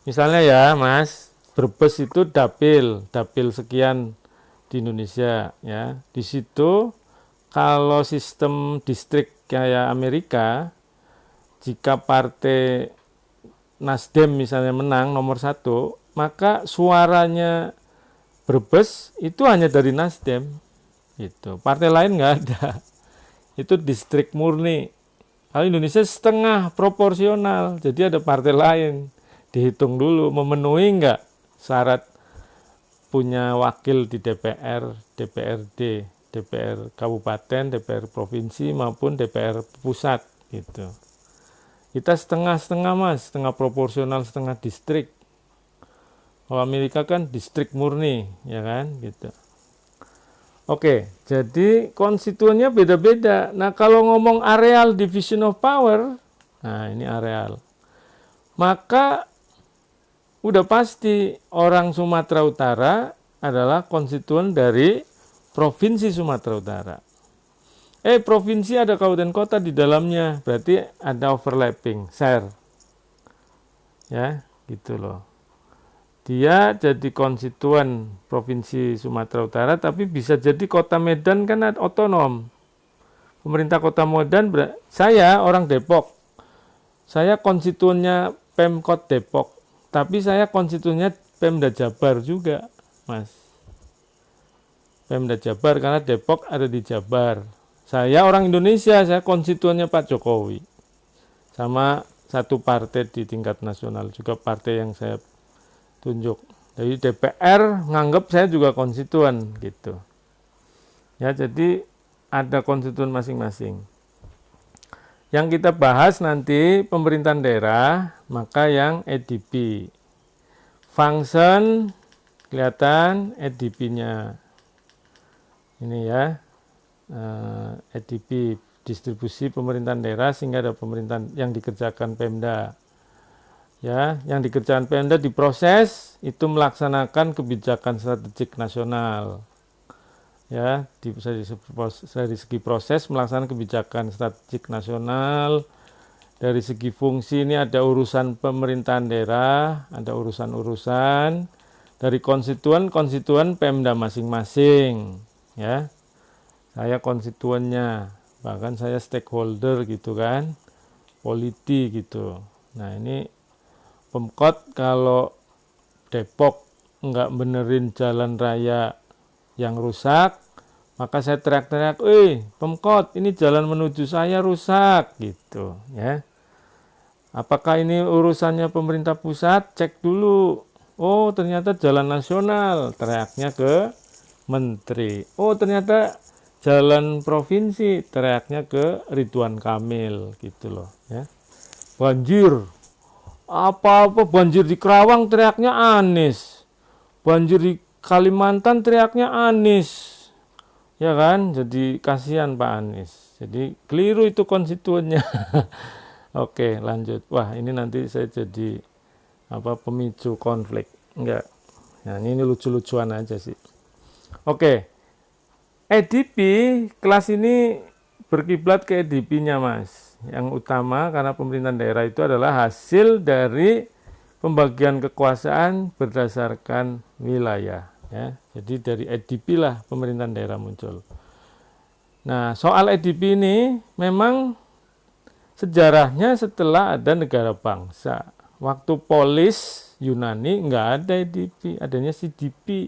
Misalnya ya, Mas, Brebes itu dapil sekian di Indonesia, ya. Di situ kalau sistem distrik kayak Amerika, jika partai Nasdem misalnya menang nomor 1, maka suaranya Brebes itu hanya dari Nasdem, gitu. Partai lain nggak ada. Itu distrik murni. Kalau Indonesia setengah proporsional, jadi ada partai lain. Dihitung dulu, memenuhi nggak syarat punya wakil di DPR, DPRD, DPR kabupaten, DPR provinsi, maupun DPR pusat. Gitu. Kita setengah-setengah, Mas, setengah proporsional, setengah distrik. Kalau Amerika kan distrik murni, ya kan, gitu. Oke, jadi konstituennya beda-beda. Nah, kalau ngomong areal division of power, nah ini areal. Maka udah pasti orang Sumatera Utara adalah konstituen dari Provinsi Sumatera Utara. Provinsi ada kabupaten kota di dalamnya, berarti ada overlapping, share. Ya, gitu loh. Dia jadi konstituen Provinsi Sumatera Utara, tapi bisa jadi Kota Medan kan otonom. Pemerintah Kota Medan, saya orang Depok. Saya konstituennya Pemkot Depok, tapi saya konstituennya Pemda Jabar juga, Mas. Pemda Jabar karena Depok ada di Jabar. Saya orang Indonesia, saya konstituennya Pak Jokowi. Sama satu partai di tingkat nasional, juga partai yang saya tunjuk. Jadi DPR nganggap saya juga konstituen gitu. Ya, jadi ada konstituen masing-masing. Yang kita bahas nanti pemerintahan daerah, maka yang EDP. Function kelihatan EDP-nya. Ini ya. EDP distribusi pemerintahan daerah sehingga ada pemerintahan yang dikerjakan Pemda. Ya, yang dikerjakan Pemda diproses itu melaksanakan kebijakan strategik nasional. Ya, dari segi proses melaksanakan kebijakan strategik nasional. Dari segi fungsi ini ada urusan pemerintahan daerah, ada urusan-urusan dari konstituen Pemda masing-masing. Ya, saya konstituennya, bahkan saya stakeholder gitu kan, politi gitu. Nah ini Pemkot kalau Depok nggak benerin jalan raya yang rusak, maka saya teriak-teriak, Pemkot ini jalan menuju saya rusak gitu ya. Apakah ini urusannya pemerintah pusat? Cek dulu. Oh ternyata jalan nasional, teriaknya ke menteri. Oh ternyata jalan provinsi, teriaknya ke Ridwan Kamil gitu loh ya. Banjir, apa-apa banjir di Kerawang teriaknya Anies, banjir di Kalimantan teriaknya Anies, ya kan? Jadi kasihan Pak Anies, jadi keliru itu konstituennya. Oke lanjut. Wah ini nanti saya jadi pemicu konflik enggak. Nah ini lucu-lucuan aja sih. Oke. EDP, kelas ini berkiblat ke EDP-nya, Mas. Yang utama karena pemerintahan daerah itu adalah hasil dari pembagian kekuasaan berdasarkan wilayah. Ya. Jadi dari EDP lah pemerintahan daerah muncul. Nah, soal EDP ini memang sejarahnya setelah ada negara bangsa. Waktu polis Yunani nggak ada EDP, adanya CDP.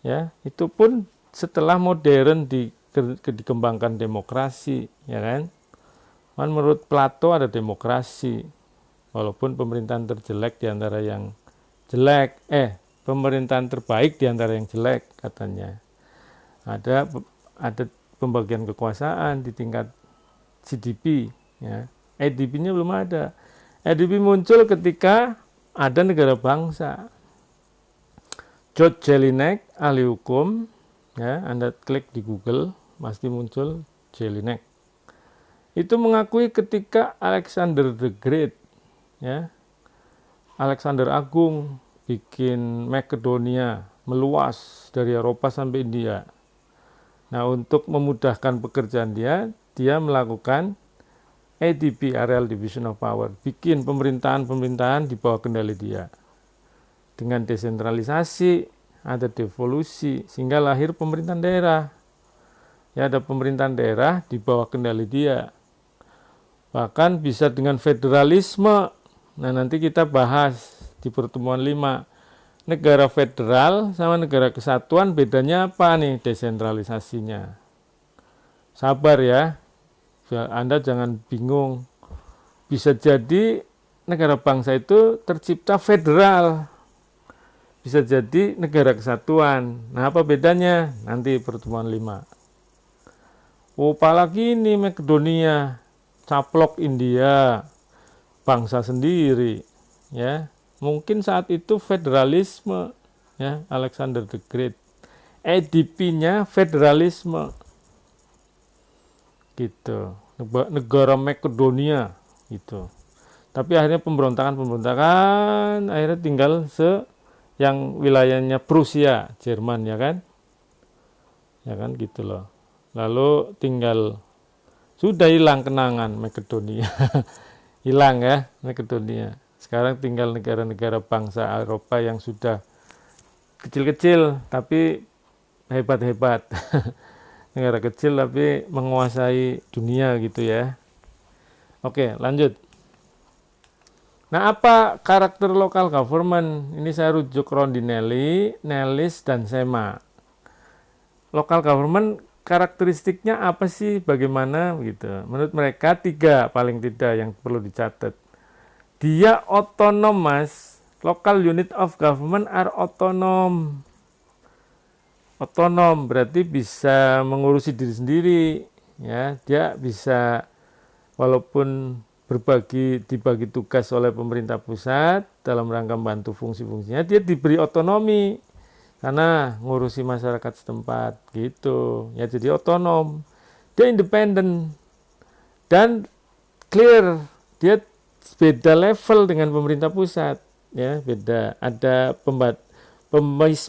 Ya, itu pun setelah modern dikembangkan demokrasi, ya kan? Menurut Plato ada demokrasi, walaupun pemerintahan terjelek di antara yang jelek, pemerintahan terbaik di antara yang jelek katanya. Ada pembagian kekuasaan di tingkat CDP, ya. EDP-nya belum ada. EDP muncul ketika ada negara bangsa. George Jelinek, ahli hukum, ya, Anda klik di Google, pasti muncul Jelinek. Itu mengakui ketika Alexander the Great, ya, Alexander Agung bikin Makedonia meluas dari Eropa sampai India. Nah, untuk memudahkan pekerjaan dia melakukan ADP, Areal Division of Power, bikin pemerintahan-pemerintahan di bawah kendali dia. Dengan desentralisasi, ada devolusi, sehingga lahir pemerintahan daerah. Ya, ada pemerintahan daerah di bawah kendali dia. Bahkan bisa dengan federalisme. Nah, nanti kita bahas di pertemuan 5. Negara federal sama negara kesatuan bedanya apa nih desentralisasinya? Sabar ya. Anda jangan bingung. Bisa jadi negara bangsa itu tercipta federal. Bisa jadi negara kesatuan. Nah, apa bedanya? Nanti pertemuan 5. Oh, apalagi ini Makedonia, caplok India, bangsa sendiri, ya. Mungkin saat itu federalisme, ya, Alexander the Great. EDP-nya federalisme, gitu. Negara Makedonia, gitu. Tapi akhirnya pemberontakan akhirnya tinggal yang wilayahnya Prusia, Jerman, ya kan gitu loh. Lalu tinggal sudah hilang kenangan Makedonia. Hilang ya Makedonia. Sekarang tinggal negara-negara bangsa Eropa yang sudah kecil-kecil tapi hebat-hebat. Negara kecil tapi menguasai dunia gitu ya. Oke, lanjut. Nah, apa karakter local government? Ini saya rujuk Rondinelli, Nellis, dan Sema. Local government karakteristiknya apa sih? Bagaimana gitu? Menurut mereka 3 paling tidak yang perlu dicatat. Dia otonom, Mas. Local unit of government are otonom. Otonom berarti bisa mengurusi diri sendiri, ya. Dia bisa walaupun dibagi tugas oleh pemerintah pusat dalam rangka membantu fungsi-fungsinya, dia diberi otonomi karena ngurusi masyarakat setempat gitu ya. Jadi otonom, dia independen dan clear, dia beda level dengan pemerintah pusat ya, beda, ada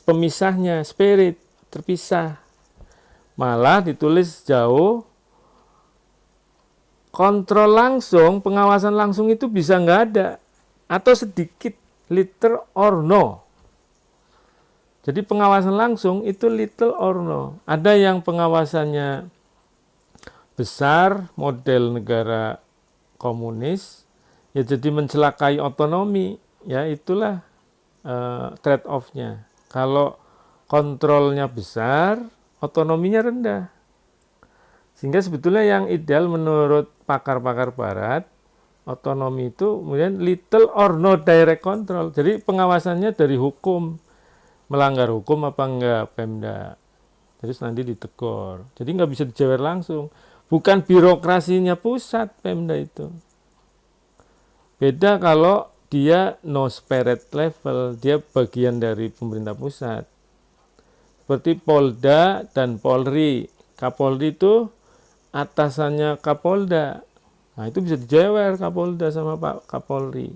pemisahnya, spirit terpisah, malah ditulis jauh. Kontrol langsung, pengawasan langsung itu bisa nggak ada atau sedikit, little or no. Jadi pengawasan langsung itu little or no. Ada yang pengawasannya besar, model negara komunis, ya jadi mencelakai otonomi, ya itulah trade off-nya. Kalau kontrolnya besar, otonominya rendah. Sehingga sebetulnya yang ideal menurut pakar-pakar barat, otonomi itu kemudian little or no direct control. Jadi pengawasannya dari hukum, melanggar hukum apa enggak Pemda. Terus nanti ditegur. Jadi nggak bisa dijewer langsung. Bukan birokrasinya pusat Pemda itu. Beda kalau dia no spirit level, dia bagian dari pemerintah pusat. Seperti Polda dan Polri. Kapolri itu atasannya Kapolda. Nah itu bisa dijewer Kapolda sama Pak Kapolri.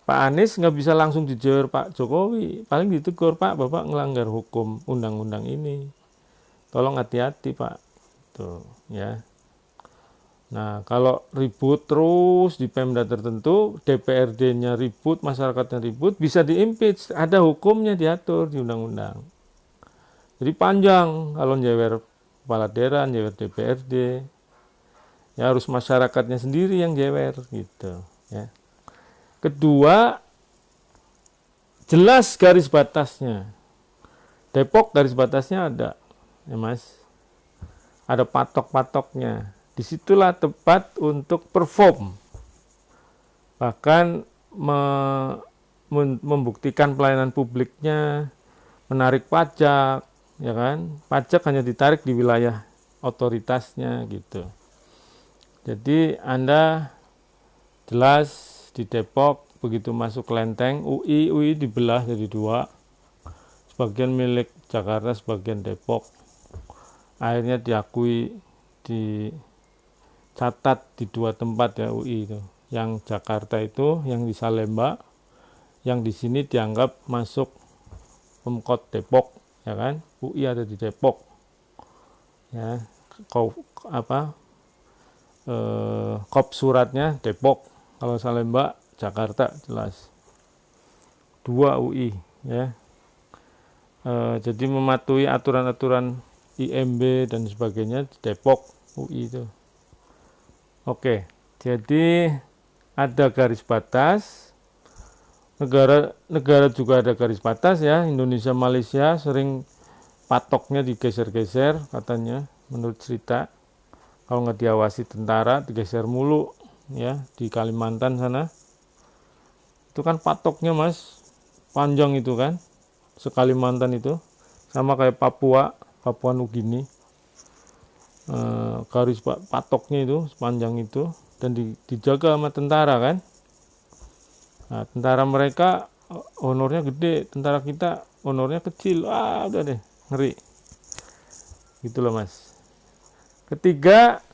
Pak Anies nggak bisa langsung dijewer Pak Jokowi, paling ditegur, Pak Bapak ngelanggar hukum undang-undang ini, tolong hati-hati Pak, tuh ya. Nah kalau ribut terus di Pemda tertentu, DPRD-nya ribut, masyarakatnya ribut, bisa diimpeach, ada hukumnya diatur di undang-undang. Jadi panjang kalau njewer kepala daerah, jewer DPRD, ya harus masyarakatnya sendiri yang jewer gitu ya. Kedua, jelas garis batasnya. Depok garis batasnya ada, ya Mas, ada patok-patoknya. Disitulah tepat untuk perform, bahkan membuktikan pelayanan publiknya, menarik pajak, ya kan, pajak hanya ditarik di wilayah otoritasnya gitu. Jadi Anda jelas di Depok, begitu masuk Lenteng, UI dibelah jadi 2, sebagian milik Jakarta, sebagian Depok. Akhirnya diakui, dicatat di 2 tempat ya UI itu. Yang Jakarta itu, yang di Salemba, yang di sini dianggap masuk Pemkot Depok, ya kan? UI ada di Depok, ya. Kop suratnya Depok, kalau Salemba Jakarta jelas. 2 UI, ya. Jadi mematuhi aturan-aturan IMB dan sebagainya di Depok UI itu. Oke, jadi ada garis batas. Negara juga ada garis batas ya. Indonesia Malaysia sering patoknya digeser-geser katanya, menurut cerita. Kalau nggak diawasi tentara digeser mulu ya, di Kalimantan sana. Itu kan patoknya Mas, panjang itu kan, se-Kalimantan itu, sama kayak Papua Nugini. Garis patoknya itu sepanjang itu, dan dijaga sama tentara kan. Nah, tentara mereka honornya gede, tentara kita honornya kecil. Udah deh, ngeri. Gitu loh, Mas. Ketiga,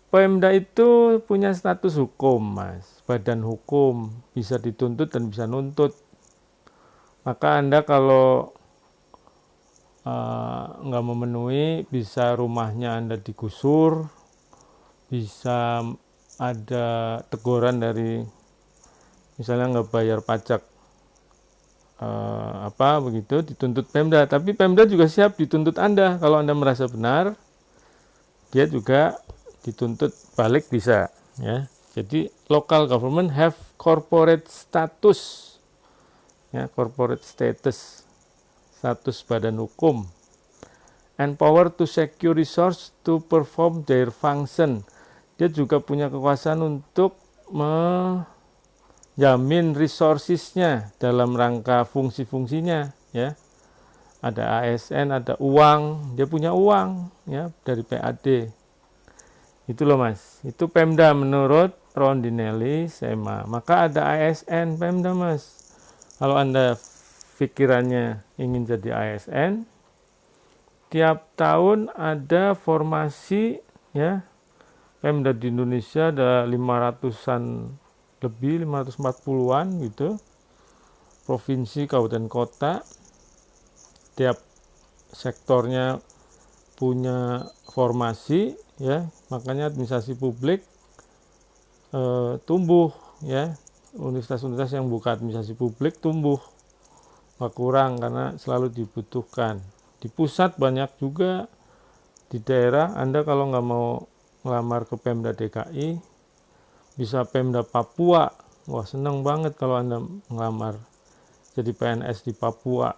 Pemda itu punya status hukum, Mas. Badan hukum, bisa dituntut dan bisa nuntut. Maka Anda kalau nggak memenuhi, bisa rumahnya Anda digusur, bisa ada teguran dari misalnya nggak bayar pajak apa begitu, dituntut Pemda. Tapi Pemda juga siap dituntut Anda kalau Anda merasa benar, dia juga dituntut balik bisa, ya. Jadi local government have corporate status, ya, corporate status, status badan hukum, and power to secure resource to perform their function. Dia juga punya kekuasaan untuk menjamin resourcesnya dalam rangka fungsi-fungsinya, ya. Ada ASN, ada uang, dia punya uang, ya, dari PAD. Itu loh, Mas. Itu Pemda menurut Rondinelli SEMA. Maka ada ASN Pemda, Mas. Kalau Anda pikirannya ingin jadi ASN, tiap tahun ada formasi, ya. Pemda di Indonesia ada 500-an lebih, 540-an gitu. Provinsi, kabupaten, kota. Tiap sektornya punya formasi, ya. Makanya administrasi publik tumbuh, ya. Universitas-universitas yang buka administrasi publik tumbuh, nggak kurang karena selalu dibutuhkan. Di pusat banyak juga, di daerah Anda kalau nggak mau ngelamar ke Pemda DKI, bisa Pemda Papua. Wah, seneng banget kalau Anda ngelamar jadi PNS di Papua,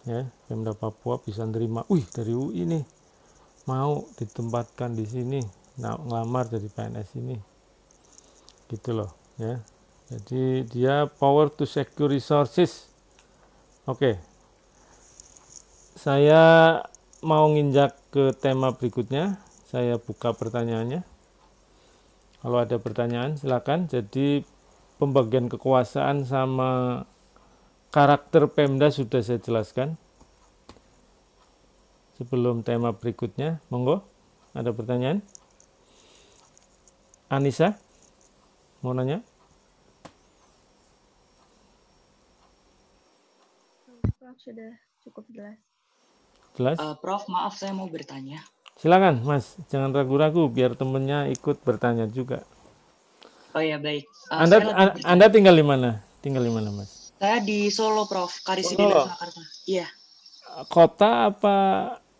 ya. Pemda Papua bisa nerima, dari UI nih, mau ditempatkan di sini, nah, ngelamar jadi PNS ini, gitu loh, ya. Jadi dia power to secure resources. Oke, saya mau nginjak ke tema berikutnya. Saya buka pertanyaannya. Kalau ada pertanyaan silakan. Jadi pembagian kekuasaan sama karakter Pemda sudah saya jelaskan. Sebelum tema berikutnya, monggo. Ada pertanyaan? Anissa, mau nanya? Prof, sudah cukup jelas. Jelas? Prof, maaf saya mau bertanya. Silakan, Mas. Jangan ragu-ragu biar temennya ikut bertanya juga. Oh ya, baik. Anda tinggal di mana? Tinggal di mana, Mas? Saya di Solo, Prof. Karisini Solo. Jakarta. Iya. Kota apa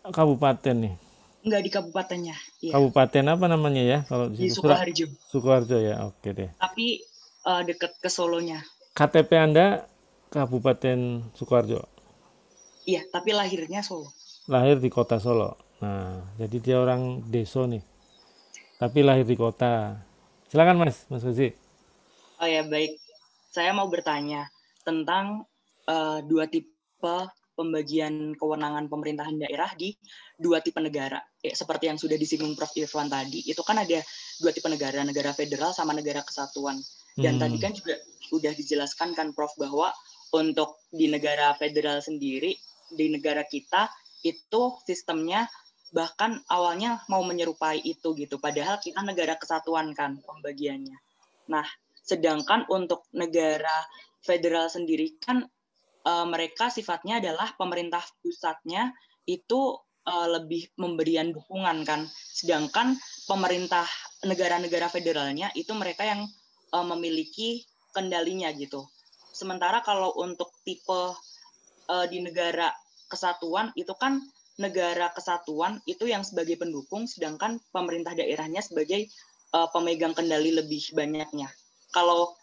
kabupaten nih? Enggak di kabupatennya. Iya. Kabupaten apa namanya ya? Kalau Di Sukoharjo. Sukoharjo ya, oke deh. Tapi dekat ke Solonya. KTP Anda Kabupaten Sukoharjo? Iya, tapi lahirnya Solo. Lahir di kota Solo. Nah, jadi dia orang deso nih. Tapi lahir di kota. Silakan, Mas Susi. Oh ya, baik. Saya mau bertanya tentang dua tipe pembagian kewenangan pemerintahan daerah di dua tipe negara. Seperti yang sudah disinggung Prof. Irfan tadi, itu kan ada dua tipe negara, negara federal sama negara kesatuan. Dan tadi kan juga sudah dijelaskan kan Prof bahwa untuk di negara federal sendiri, di negara kita itu sistemnya bahkan awalnya mau menyerupai itu gitu, padahal kita negara kesatuan kan pembagiannya. Nah, sedangkan untuk negara federal sendiri kan mereka sifatnya adalah pemerintah pusatnya itu lebih memberikan dukungan kan, sedangkan pemerintah negara-negara federalnya itu mereka yang memiliki kendalinya gitu. Sementara kalau untuk tipe di negara kesatuan itu kan negara kesatuan itu yang sebagai pendukung, sedangkan pemerintah daerahnya sebagai pemegang kendali lebih banyaknya. Kalau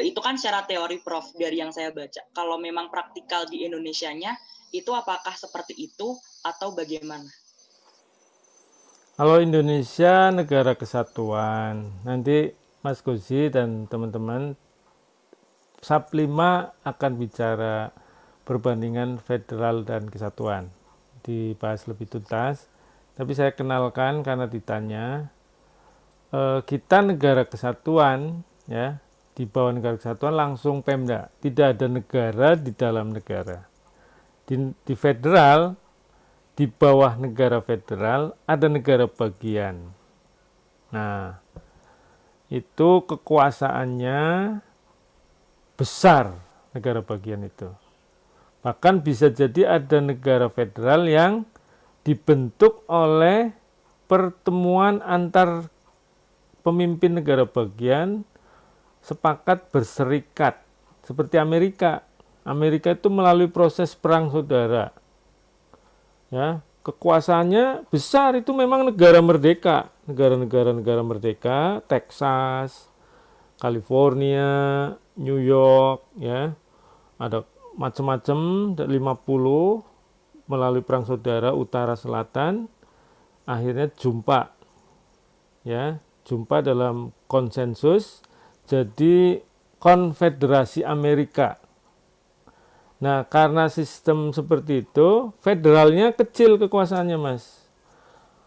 itu kan secara teori Prof dari yang saya baca. Kalau memang praktikal di Indonesianya itu apakah seperti itu atau bagaimana? Kalau Indonesia negara kesatuan, nanti Mas Gozi dan teman-teman Sub 5 akan bicara perbandingan federal dan kesatuan. Dibahas lebih tuntas. Tapi saya kenalkan karena ditanya, kita negara kesatuan, ya, di bawah negara kesatuan langsung Pemda, tidak ada negara di dalam negara. Di federal, di bawah negara federal ada negara bagian. Nah, itu kekuasaannya besar negara bagian itu. Bahkan bisa jadi ada negara federal yang dibentuk oleh pertemuan antar pemimpin negara bagian sepakat berserikat. Seperti Amerika. Amerika itu melalui proses perang saudara. Ya, kekuasaannya besar, itu memang negara merdeka. Negara merdeka, Texas, California, New York, ya. Ada macam-macam, 50 melalui perang saudara utara selatan akhirnya jumpa. Ya, jumpa dalam konsensus jadi Konfederasi Amerika. Nah, karena sistem seperti itu, federalnya kecil kekuasaannya, Mas.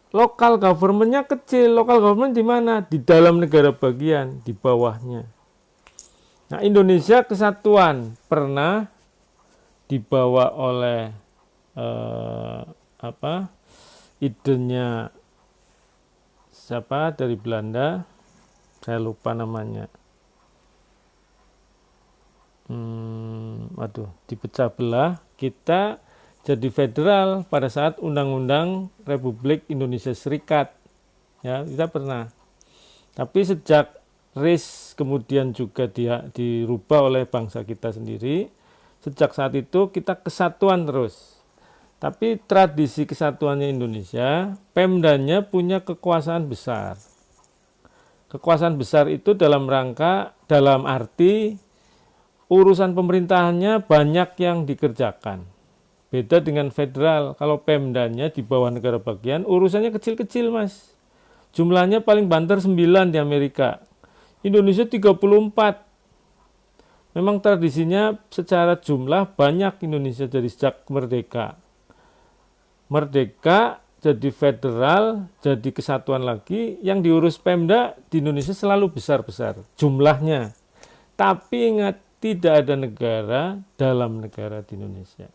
Lokal government-nya kecil. Lokal government di mana? Di dalam negara bagian, di bawahnya. Nah, Indonesia kesatuan pernah dibawa oleh idenya siapa dari Belanda? Saya lupa namanya. Dipecah belah, kita jadi federal pada saat Undang-Undang Republik Indonesia Serikat. Ya, kita pernah. Tapi sejak RIS kemudian juga dirubah oleh bangsa kita sendiri, sejak saat itu kita kesatuan terus. Tapi tradisi kesatuannya Indonesia, Pemdanya punya kekuasaan besar. Kekuasaan besar itu dalam arti urusan pemerintahannya banyak yang dikerjakan. Beda dengan federal, kalau Pemdanya di bawah negara bagian, urusannya kecil-kecil, Mas. Jumlahnya paling banter 9 di Amerika. Indonesia 34. Memang tradisinya secara jumlah banyak Indonesia dari sejak merdeka. Merdeka, jadi federal, jadi kesatuan lagi, yang diurus Pemda di Indonesia selalu besar-besar jumlahnya. Tapi ingat, tidak ada negara dalam negara di Indonesia.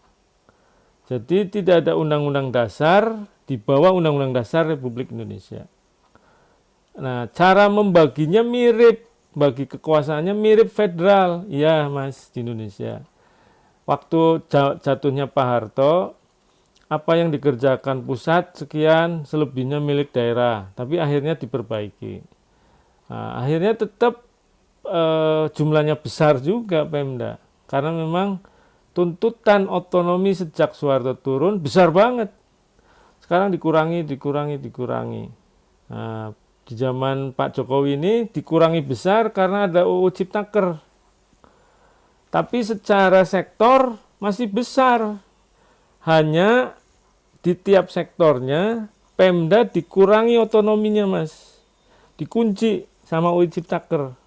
Jadi tidak ada undang-undang dasar di bawah undang-undang dasar Republik Indonesia. Nah, cara membaginya mirip, bagi kekuasaannya mirip federal. Iya, Mas, di Indonesia. Waktu jatuhnya Pak Harto, apa yang dikerjakan pusat sekian, selebihnya milik daerah. Tapi akhirnya diperbaiki. Nah, akhirnya tetap jumlahnya besar juga Pemda, karena memang tuntutan otonomi sejak Soeharto turun besar banget. Sekarang dikurangi. Nah, di zaman Pak Jokowi ini dikurangi besar karena ada UU Ciptaker. Tapi secara sektor masih besar. Hanya di tiap sektornya Pemda dikurangi otonominya, Mas. Dikunci sama UU Ciptaker.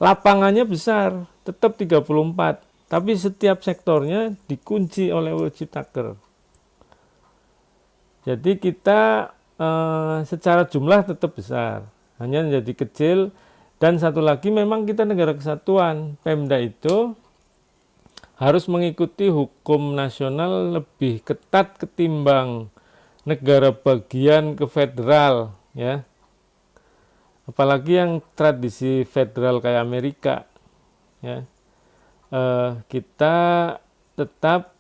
Lapangannya besar, tetap 34, tapi setiap sektornya dikunci oleh UU Ciptaker. Jadi kita secara jumlah tetap besar, hanya menjadi kecil. Dan satu lagi, memang kita negara kesatuan. Pemda itu harus mengikuti hukum nasional lebih ketat ketimbang negara bagian ke federal, ya. Apalagi yang tradisi federal kayak Amerika, ya. Kita tetap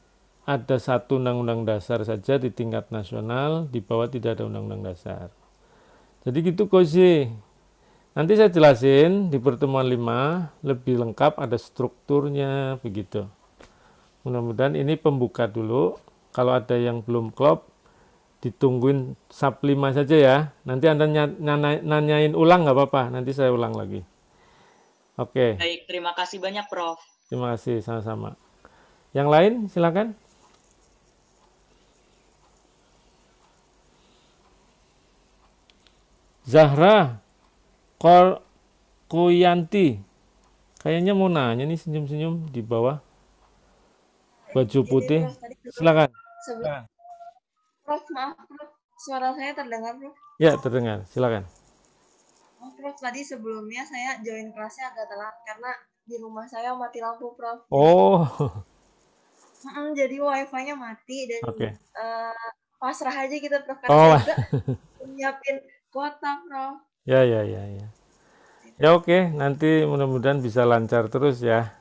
ada satu undang-undang dasar saja di tingkat nasional, di bawah tidak ada undang-undang dasar. Jadi gitu, Kozi. Nanti saya jelasin di pertemuan 5 lebih lengkap, ada strukturnya begitu. Mudah-mudahan ini pembuka dulu. Kalau ada yang belum klop, ditungguin sub 5 saja ya. Nanti Anda nanyain ulang nggak apa-apa, nanti saya ulang lagi. Oke. Baik, terima kasih banyak Prof. Terima kasih, sama-sama. Yang lain silakan. Zahra Koyanti, kayaknya mau nanya nih, senyum-senyum di bawah baju putih. Silakan. Prof, maaf Prof, suara saya terdengar Prof? Ya, terdengar. Silakan. Oh, Prof, tadi sebelumnya saya join kelasnya agak telat karena di rumah saya mati lampu, Prof. Oh, Jadi wifi-nya mati dan oke. pasrah aja gitu, Prof. Karena saya Oh, juga nyiapin kuota, Prof. ya, ya, ya, ya. Ya oke, nanti mudah-mudahan bisa lancar terus ya.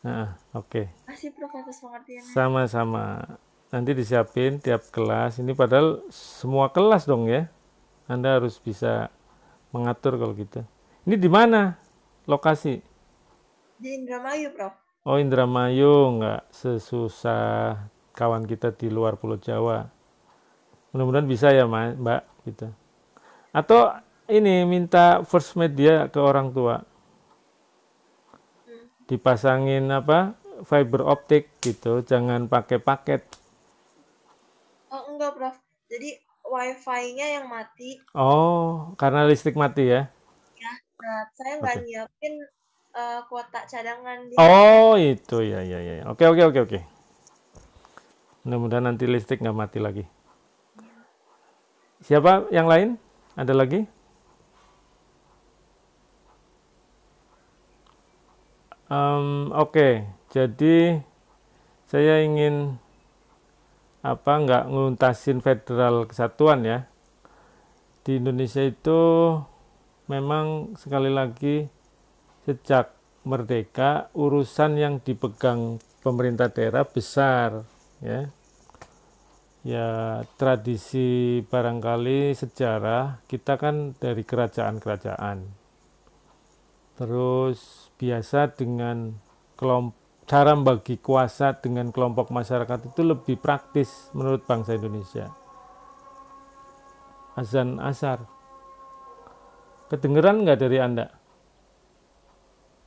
Nah, oke. Makasih, Prof, atas pengertiannya. Sama-sama. Nanti disiapin tiap kelas. Ini padahal semua kelas dong ya. Anda harus bisa mengatur kalau gitu. Ini di mana lokasi? Di Indramayu, Prof. Oh, Indramayu, nggak sesusah kawan kita di luar Pulau Jawa. Mudah-mudahan bisa ya, Mbak, gitu. Atau ini minta first media ke orang tua. Dipasangin apa? Fiber optik gitu, jangan pakai paket. Oh, enggak, Prof. Jadi wifi-nya yang mati. Oh, karena listrik mati ya? Ya, nah, saya nggak Oke. nyiapin kuota cadangan di Oh, itu ya, ya, ya. Oke, oke, oke, oke. Mudah-mudahan nanti listrik nggak mati lagi. Siapa yang lain? Ada lagi? Oke, jadi saya ingin nggak nguntasin federal kesatuan ya. Di Indonesia itu memang sekali lagi sejak merdeka urusan yang dipegang pemerintah daerah besar ya. Ya tradisi barangkali sejarah kita kan dari kerajaan-kerajaan. Terus biasa dengan cara membagi kuasa dengan kelompok masyarakat itu lebih praktis menurut bangsa Indonesia. Azan asar. Kedengeran nggak dari Anda?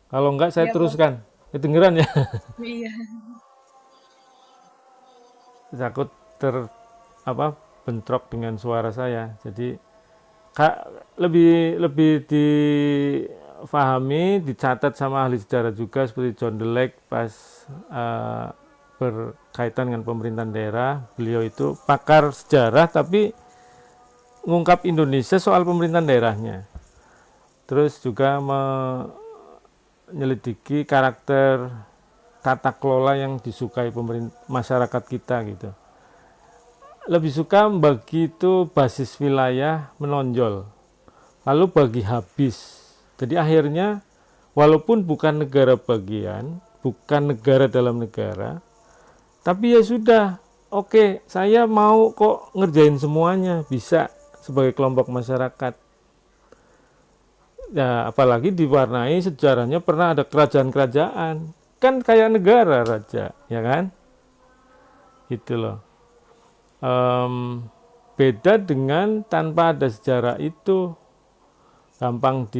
Kalau nggak saya Ya, Prof. teruskan. Kedengeran ya? Iya. Takut bentrok dengan suara saya. Jadi lebih difahami, dicatat sama ahli sejarah juga seperti John Dellek pas berkaitan dengan pemerintahan daerah. Beliau itu pakar sejarah tapi ngungkap Indonesia soal pemerintahan daerahnya. Terus juga menyelidiki karakter tata kelola yang disukai masyarakat kita gitu. Lebih suka bagi itu basis wilayah menonjol, lalu bagi habis. Jadi akhirnya walaupun bukan negara bagian, bukan negara dalam negara, tapi ya sudah, oke, saya mau kok ngerjain semuanya, bisa sebagai kelompok masyarakat. Ya, apalagi diwarnai sejarahnya pernah ada kerajaan-kerajaan, kan kayak negara raja, ya kan? Gitu loh. Beda dengan tanpa ada sejarah itu gampang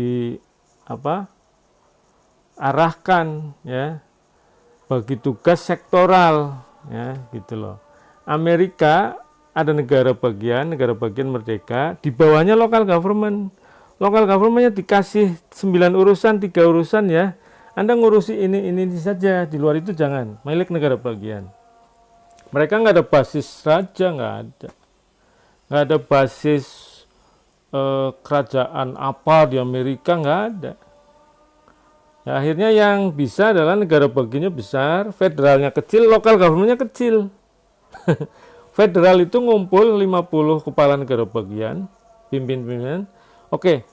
arahkan ya, bagi tugas sektoral ya gitu loh. Amerika ada negara bagian merdeka, di bawahnya local government. Local governmentnya dikasih 9 urusan, 3 urusan ya. Anda ngurusi ini saja, di luar itu jangan. Milik negara bagian. Mereka nggak ada basis raja, nggak ada basis kerajaan apa di Amerika, nggak ada. Ya, akhirnya yang bisa adalah negara bagiannya besar, federalnya kecil, lokal governmentnya kecil. Federal itu ngumpul 50 kepala negara bagian, pimpin-pimpinan. Oke,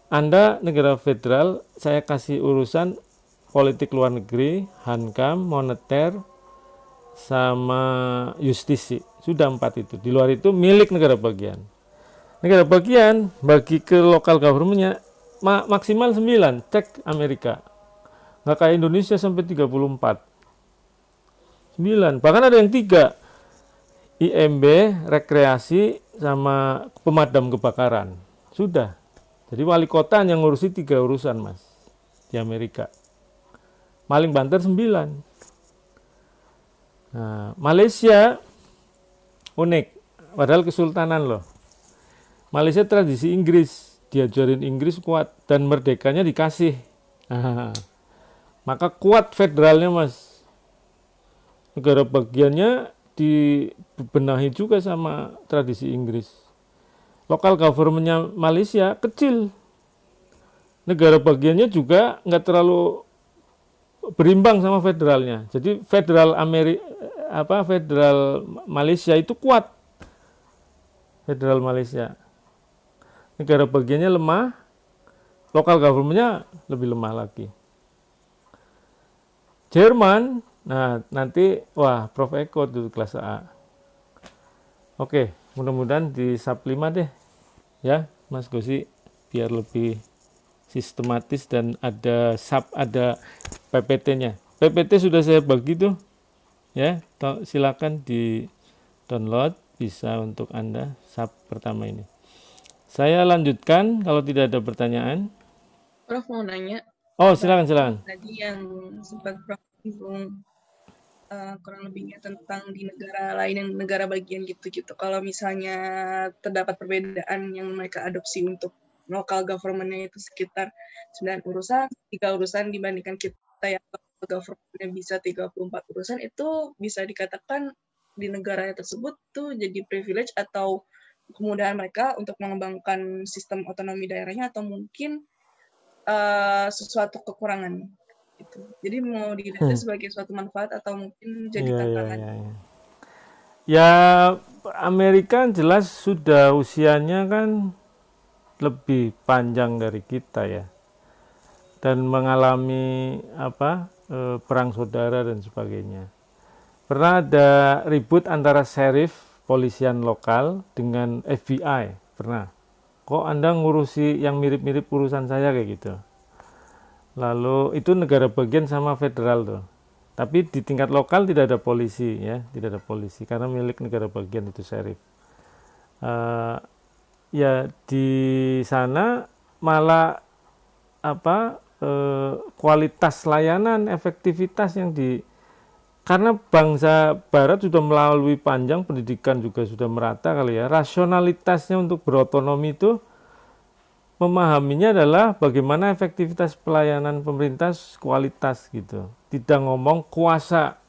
Anda negara federal, saya kasih urusan politik luar negeri, hankam, moneter, sama justisi. Sudah 4 itu. Di luar itu milik negara bagian. Negara bagian bagi ke lokal governmentnya maksimal 9. Cek Amerika. Nggak kayak Indonesia sampai 34. 9. Bahkan ada yang 3. IMB, rekreasi, sama pemadam kebakaran. Sudah. Jadi wali kota yang ngurusi 3 urusan, Mas. Di Amerika. Maling banter 9. Nah, Malaysia unik, padahal kesultanan loh. Malaysia tradisi Inggris, diajarin Inggris kuat dan merdekanya dikasih. Nah, maka kuat federalnya Mas. Negara bagiannya dibenahi juga sama tradisi Inggris. Lokal government-nya Malaysia kecil. Negara bagiannya juga nggak terlalu berimbang sama federalnya. Jadi federal Malaysia itu kuat. Federal Malaysia. Negara bagiannya lemah, lokal government-nya lebih lemah lagi. Jerman, nah nanti wah Prof Eko dulu kelas A. Oke, mudah-mudahan di sub 5 deh. Ya, Mas Gosi biar lebih sistematis dan ada PPT-nya. PPT sudah saya bagi tuh. Ya, silakan di download bisa untuk Anda sub pertama ini. Saya lanjutkan kalau tidak ada pertanyaan. Prof mau nanya. Oh, silakan. Tadi yang sempat Prof singgung kurang lebihnya tentang di negara lain dan negara bagian gitu-gitu. Kalau misalnya terdapat perbedaan yang mereka adopsi untuk local government-nya itu sekitar 9 urusan, 3 urusan dibandingkan kita yang government-nya bisa 34 urusan, itu bisa dikatakan di negara tersebut tuh jadi privilege atau kemudahan mereka untuk mengembangkan sistem otonomi daerahnya atau mungkin sesuatu kekurangan gitu. Jadi mau dilihat sebagai suatu manfaat atau mungkin jadi tantangan. Ya, Amerika jelas sudah usianya kan lebih panjang dari kita ya. Dan mengalami perang saudara dan sebagainya. Pernah ada ribut antara sheriff polisian lokal dengan FBI, pernah. Kok Anda ngurusi yang mirip-mirip urusan saya kayak gitu. Lalu itu negara bagian sama federal tuh. Tapi di tingkat lokal tidak ada polisi ya, tidak ada polisi karena milik negara bagian itu sheriff. Ya di sana malah kualitas layanan, efektivitas yang karena bangsa Barat sudah melalui panjang pendidikan juga sudah merata kali ya, rasionalitasnya untuk berotonomi itu memahaminya adalah bagaimana efektivitas pelayanan pemerintah kualitas gitu. Tidak ngomong kuasa,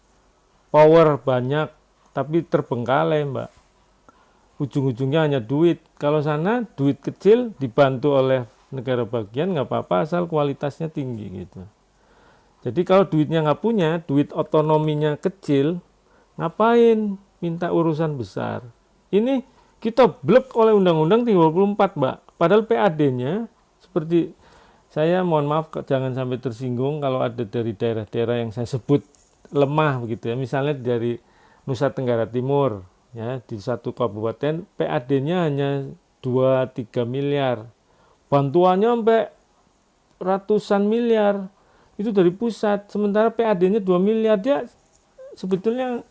power banyak, tapi terbengkalai Mbak. Ujung-ujungnya hanya duit. Kalau sana duit kecil dibantu oleh negara bagian nggak apa-apa asal kualitasnya tinggi gitu. Jadi kalau duitnya nggak punya, duit otonominya kecil, ngapain minta urusan besar? Ini kita blek oleh Undang-Undang 34, Mbak. Padahal PAD-nya, seperti saya mohon maaf jangan sampai tersinggung kalau ada dari daerah-daerah yang saya sebut lemah begitu ya. Misalnya dari Nusa Tenggara Timur, ya di satu kabupaten PAD-nya hanya 2-3 miliar. Bantuannya sampai ratusan miliar. Itu dari pusat, sementara PAD-nya 2 miliar, dia sebetulnya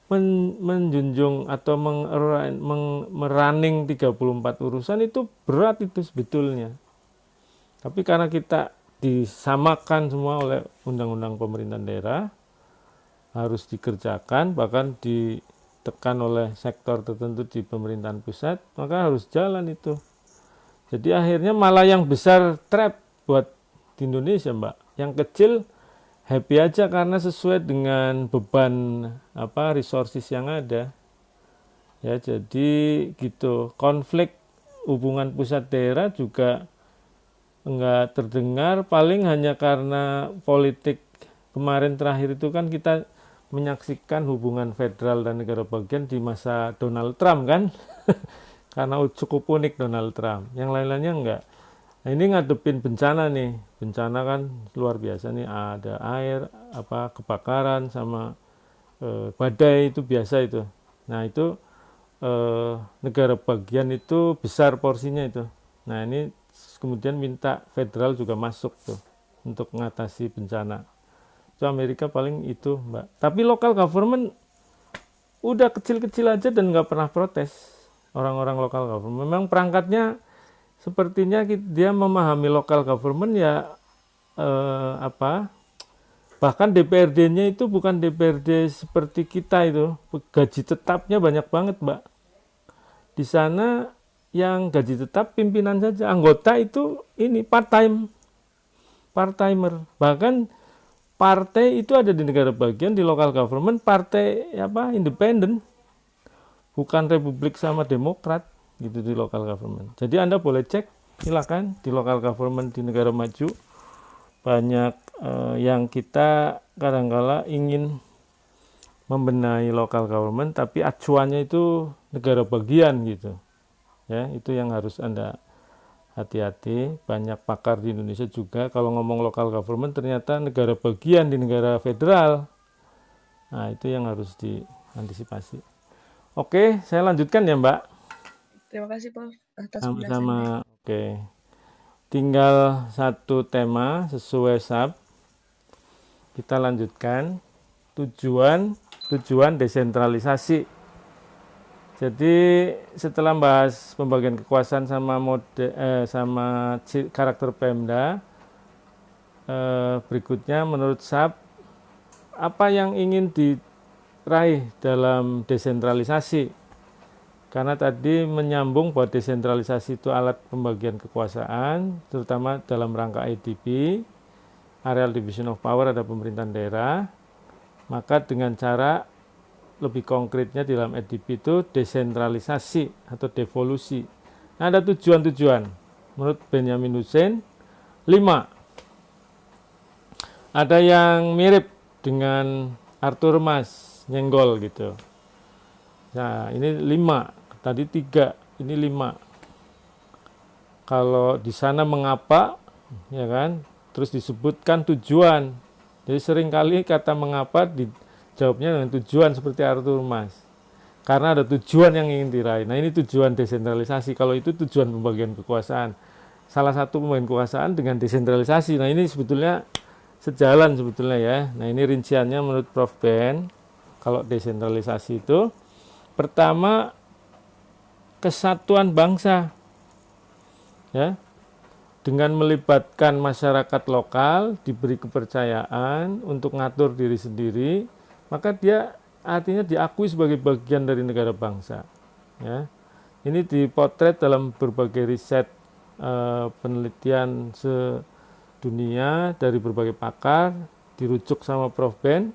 menjunjung atau merunning 34 urusan itu berat itu sebetulnya. Tapi karena kita disamakan semua oleh undang-undang pemerintahan daerah, harus dikerjakan, bahkan ditekan oleh sektor tertentu di pemerintahan pusat, maka harus jalan itu. Jadi akhirnya malah yang besar trap buat di Indonesia Mbak. Yang kecil happy aja karena sesuai dengan beban resources yang ada. Ya, jadi gitu. Konflik hubungan pusat daerah juga enggak terdengar, paling hanya karena politik kemarin terakhir itu kan kita menyaksikan hubungan federal dan negara bagian di masa Donald Trump kan. Karena cukup unik Donald Trump. Yang lain-lainnya enggak. Nah, ini ngadepin bencana nih. Bencana kan luar biasa nih, ada air, kebakaran sama badai itu biasa itu. Nah, itu negara bagian itu besar porsinya itu. Nah, ini kemudian minta federal juga masuk tuh untuk mengatasi bencana. Itu Amerika paling itu, Mbak. Tapi local government udah kecil-kecil aja dan nggak pernah protes. Orang-orang local government memang perangkatnya sepertinya dia memahami local government ya bahkan DPRD-nya itu bukan DPRD seperti kita itu, gaji tetapnya banyak banget Mbak. Di sana yang gaji tetap pimpinan saja, anggota itu ini part-timer. Bahkan partai itu ada di negara bagian, di local government partai independen, bukan Republik sama Demokrat. gitu di local government. Jadi Anda boleh cek, silakan di local government di negara maju banyak yang kita kadang-kala ingin membenahi local government tapi acuannya itu negara bagian gitu. Ya, itu yang harus Anda hati-hati. Banyak pakar di Indonesia juga kalau ngomong local government ternyata negara bagian di negara federal. Nah, itu yang harus diantisipasi. Oke, saya lanjutkan ya, Mbak. Terima kasih, Prof, atas penjelasannya. Sama-sama. Oke. Tinggal satu tema sesuai SAP. Kita lanjutkan. Tujuan desentralisasi. Jadi setelah bahas pembagian kekuasaan sama karakter Pemda, berikutnya menurut SAP apa yang ingin diraih dalam desentralisasi? Karena tadi menyambung bahwa desentralisasi itu alat pembagian kekuasaan, terutama dalam rangka IDP, Areal Division of Power, ada pemerintahan daerah. Maka dengan cara lebih konkretnya di dalam IDP itu desentralisasi atau devolusi. Nah, ada tujuan-tujuan. Menurut Benjamin Hussein, 5. Ada yang mirip dengan Arthur Mas, nyenggol gitu. Nah, ini 5. Tadi 3, ini 5. Kalau di sana mengapa, ya kan, terus disebutkan tujuan. Jadi seringkali kata mengapa dijawabnya dengan tujuan seperti Arthur Mas. Karena ada tujuan yang ingin diraih. Nah, ini tujuan desentralisasi. Kalau itu tujuan pembagian kekuasaan. Salah satu pembagian kekuasaan dengan desentralisasi. Nah, ini sebetulnya sejalan sebetulnya ya. Nah, ini rinciannya menurut Prof. Ben. Kalau desentralisasi itu pertama kesatuan bangsa. Ya. Dengan melibatkan masyarakat lokal, diberi kepercayaan untuk ngatur diri sendiri, maka dia artinya diakui sebagai bagian dari negara bangsa. Ya. Ini dipotret dalam berbagai riset penelitian sedunia dari berbagai pakar, dirujuk sama Prof. Ben.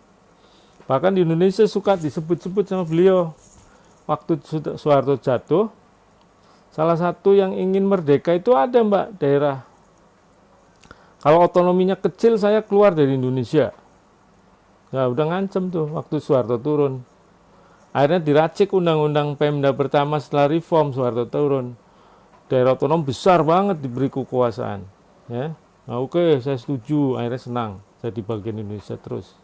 Bahkan di Indonesia suka disebut-sebut sama beliau. Waktu Soeharto jatuh, salah satu yang ingin merdeka itu ada, Mbak, daerah. Kalau otonominya kecil, saya keluar dari Indonesia. Ya, udah ngancem tuh waktu Soeharto turun. Akhirnya diracik undang-undang Pemda pertama setelah reform Soeharto turun. Daerah otonom besar banget diberi kekuasaan. Ya. Nah, oke, saya setuju. Akhirnya senang saya di bagian Indonesia terus.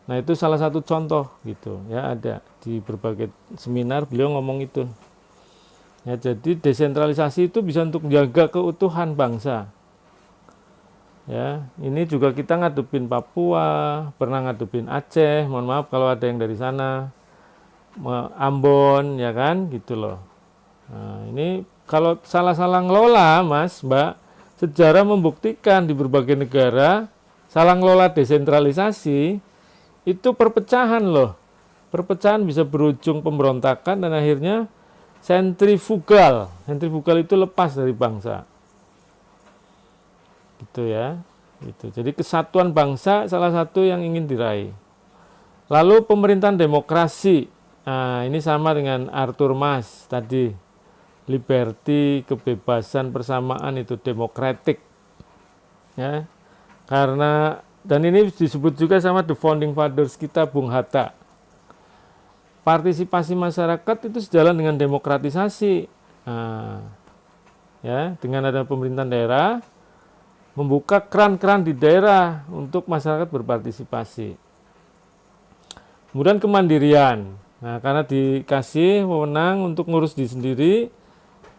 Nah, itu salah satu contoh gitu. Ya, ada di berbagai seminar beliau ngomong itu. Ya, jadi desentralisasi itu bisa untuk menjaga keutuhan bangsa. Ya, ini juga kita ngadepin Papua, pernah ngadepin Aceh, mohon maaf kalau ada yang dari sana, Ambon, ya kan, gitu loh. Nah, ini kalau salah-salah ngelola, Mas, Mbak, sejarah membuktikan di berbagai negara, salah ngelola desentralisasi, itu perpecahan loh. Perpecahan bisa berujung pemberontakan dan akhirnya sentrifugal. Sentrifugal itu lepas dari bangsa. Gitu ya. Gitu. Jadi kesatuan bangsa salah satu yang ingin diraih. Lalu pemerintahan demokrasi. Nah, ini sama dengan Arthur Mas tadi. Liberty, kebebasan, persamaan itu demokratik. Ya. Karena dan ini disebut juga sama the founding fathers kita, Bung Hatta. Partisipasi masyarakat itu sejalan dengan demokratisasi. Nah, ya, dengan ada pemerintahan daerah, membuka keran-keran di daerah untuk masyarakat berpartisipasi. Kemudian kemandirian. Nah, karena dikasih wewenang untuk ngurus diri sendiri,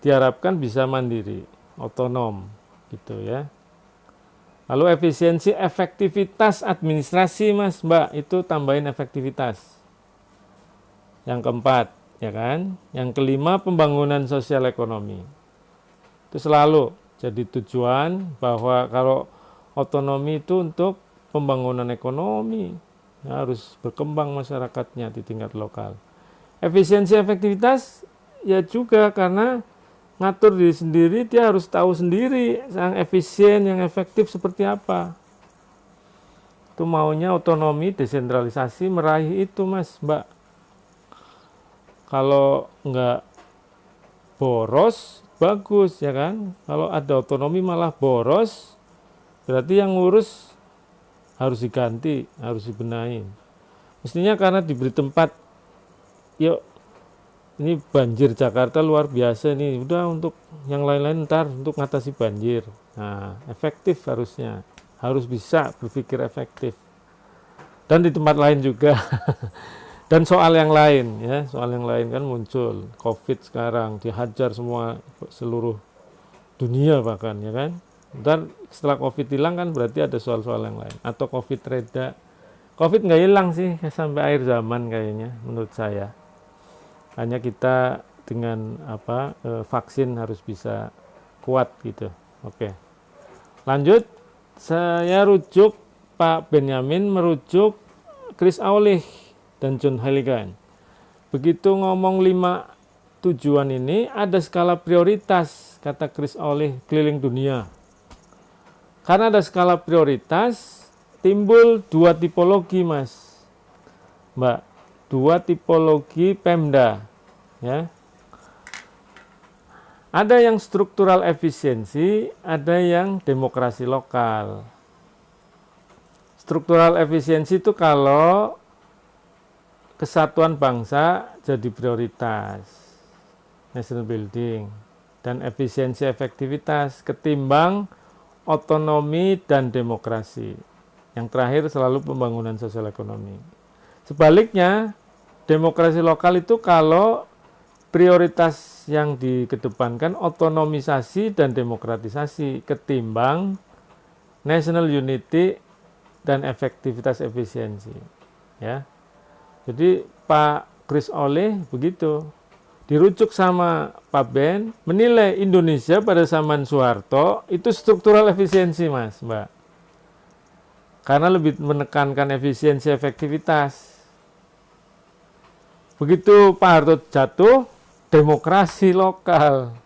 diharapkan bisa mandiri, otonom, gitu ya. Lalu efisiensi, efektivitas administrasi, Mas, Mbak, itu tambahin efektivitas. Yang keempat, ya kan? Yang kelima, pembangunan sosial ekonomi. Itu selalu jadi tujuan bahwa kalau otonomi itu untuk pembangunan ekonomi, ya, harus berkembang masyarakatnya di tingkat lokal. Efisiensi, efektivitas, ya juga karena ngatur diri sendiri, dia harus tahu sendiri yang efisien, yang efektif seperti apa. Itu maunya otonomi, desentralisasi, meraih itu, Mas, Mbak. Kalau nggak boros bagus ya kan. Kalau ada otonomi malah boros, berarti yang ngurus harus diganti, harus dibenahi. Mestinya karena diberi tempat, yuk ini banjir Jakarta luar biasa nih, udah untuk yang lain-lain ntar untuk mengatasi banjir. Nah, efektif harusnya, harus bisa berpikir efektif. Dan di tempat lain juga. Dan soal yang lain ya, soal yang lain kan muncul, COVID sekarang dihajar semua seluruh dunia bahkan ya kan. Ntar setelah COVID hilang kan berarti ada soal-soal yang lain, atau COVID reda. COVID nggak hilang sih sampai akhir zaman kayaknya menurut saya. Hanya kita dengan vaksin harus bisa kuat gitu. Oke. Lanjut, saya rujuk Pak Benyamin merujuk Chris Aulich dan John Halligan. Begitu ngomong 5 tujuan ini ada skala prioritas, kata Chris Aulich, keliling dunia. Karena ada skala prioritas, timbul 2 tipologi, Mas. Mbak. 2 tipologi Pemda ya. Ada yang struktural efisiensi, ada yang demokrasi lokal. Struktural efisiensi itu kalau kesatuan bangsa jadi prioritas, national building, dan efisiensi efektivitas ketimbang otonomi dan demokrasi. Yang terakhir selalu pembangunan sosial ekonomi. Sebaliknya, demokrasi lokal itu kalau prioritas yang dikedepankan otonomisasi dan demokratisasi ketimbang national unity dan efektivitas efisiensi. Ya, jadi Pak Chris Aulich begitu dirujuk sama Pak Ben menilai Indonesia pada zaman Soeharto itu struktural efisiensi, Mas, Mbak. Karena lebih menekankan efisiensi efektivitas. Begitu Pak Harto jatuh, demokrasi lokal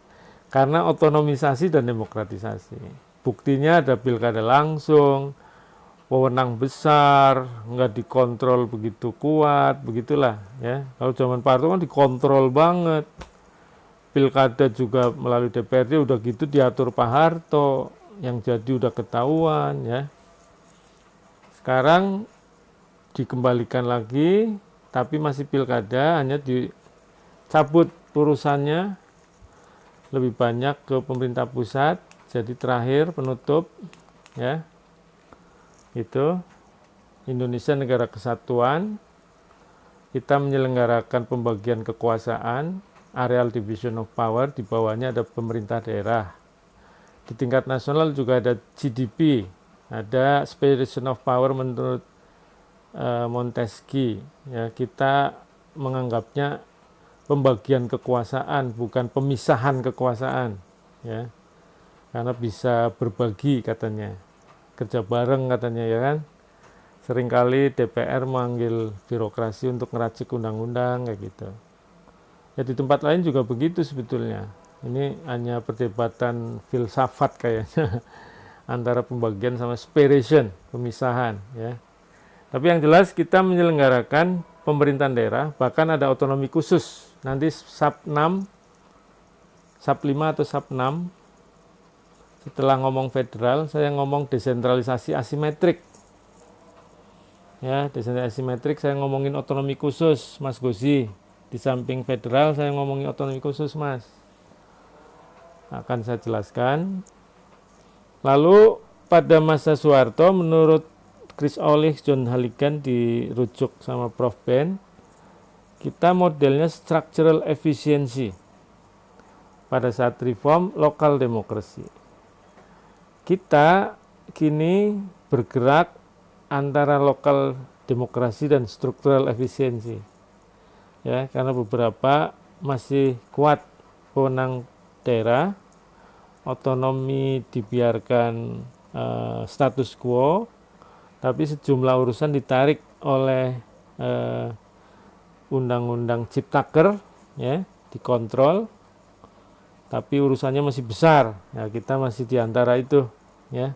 karena otonomisasi dan demokratisasi. Buktinya ada pilkada langsung, wewenang besar, nggak dikontrol begitu kuat, begitulah ya. Kalau zaman Pak Harto kan dikontrol banget. Pilkada juga melalui DPRD udah gitu diatur Pak Harto, yang jadi udah ketahuan ya. Sekarang dikembalikan lagi, tapi masih pilkada, hanya dicabut urusannya lebih banyak ke pemerintah pusat. Jadi terakhir penutup ya, itu Indonesia negara kesatuan, kita menyelenggarakan pembagian kekuasaan, areal division of power, di bawahnya ada pemerintah daerah. Di tingkat nasional juga ada GDP, ada separation of power menurut Montesquieu ya. Kita menganggapnya pembagian kekuasaan, bukan pemisahan kekuasaan ya, karena bisa berbagi katanya, kerja bareng katanya ya kan. Seringkali DPR manggil birokrasi untuk ngeracik undang-undang kayak gitu ya. Di tempat lain juga begitu sebetulnya. Ini hanya perdebatan filsafat kayaknya antara pembagian sama separation, pemisahan ya. Tapi yang jelas kita menyelenggarakan pemerintahan daerah, bahkan ada otonomi khusus. Nanti sub 5 atau sub 6, setelah ngomong federal, saya ngomong desentralisasi asimetrik. Ya, desentralisasi asimetrik saya ngomongin otonomi khusus, Mas Gozi. Di samping federal saya ngomongin otonomi khusus, Mas. Akan saya jelaskan. Lalu pada masa Soeharto menurut Chris Aulich, John Halligan dirujuk sama Prof. Ben, kita modelnya structural efficiency pada saat reform lokal demokrasi. Kita kini bergerak antara lokal demokrasi dan struktural efisiensi ya, karena beberapa masih kuat wewenang daerah, otonomi dibiarkan status quo, tapi sejumlah urusan ditarik oleh undang-undang Ciptaker ya, dikontrol, tapi urusannya masih besar ya. Kita masih di antara itu ya.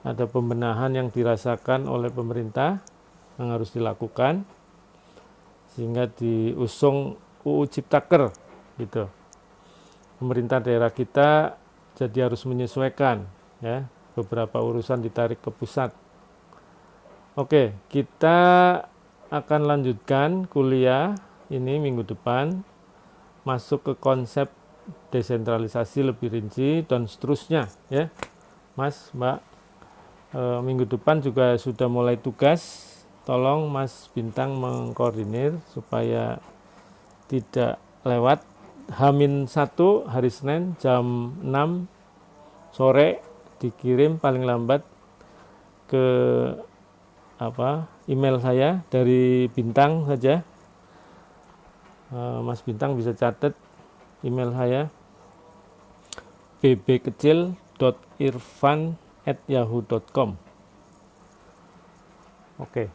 Ada pembenahan yang dirasakan oleh pemerintah yang harus dilakukan sehingga diusung UU Ciptaker gitu. pemerintah daerah kita jadi harus menyesuaikan ya, beberapa urusan ditarik ke pusat. Oke, kita akan lanjutkan kuliah ini minggu depan, masuk ke konsep desentralisasi lebih rinci dan seterusnya ya, Mas, Mbak. Minggu depan juga sudah mulai tugas, tolong Mas Bintang mengkoordinir supaya tidak lewat. H-1 hari Senin jam 6 sore dikirim paling lambat ke email saya dari Bintang saja. Mas Bintang bisa catat email saya bbkecil.irfan@yahoo.com. Oke.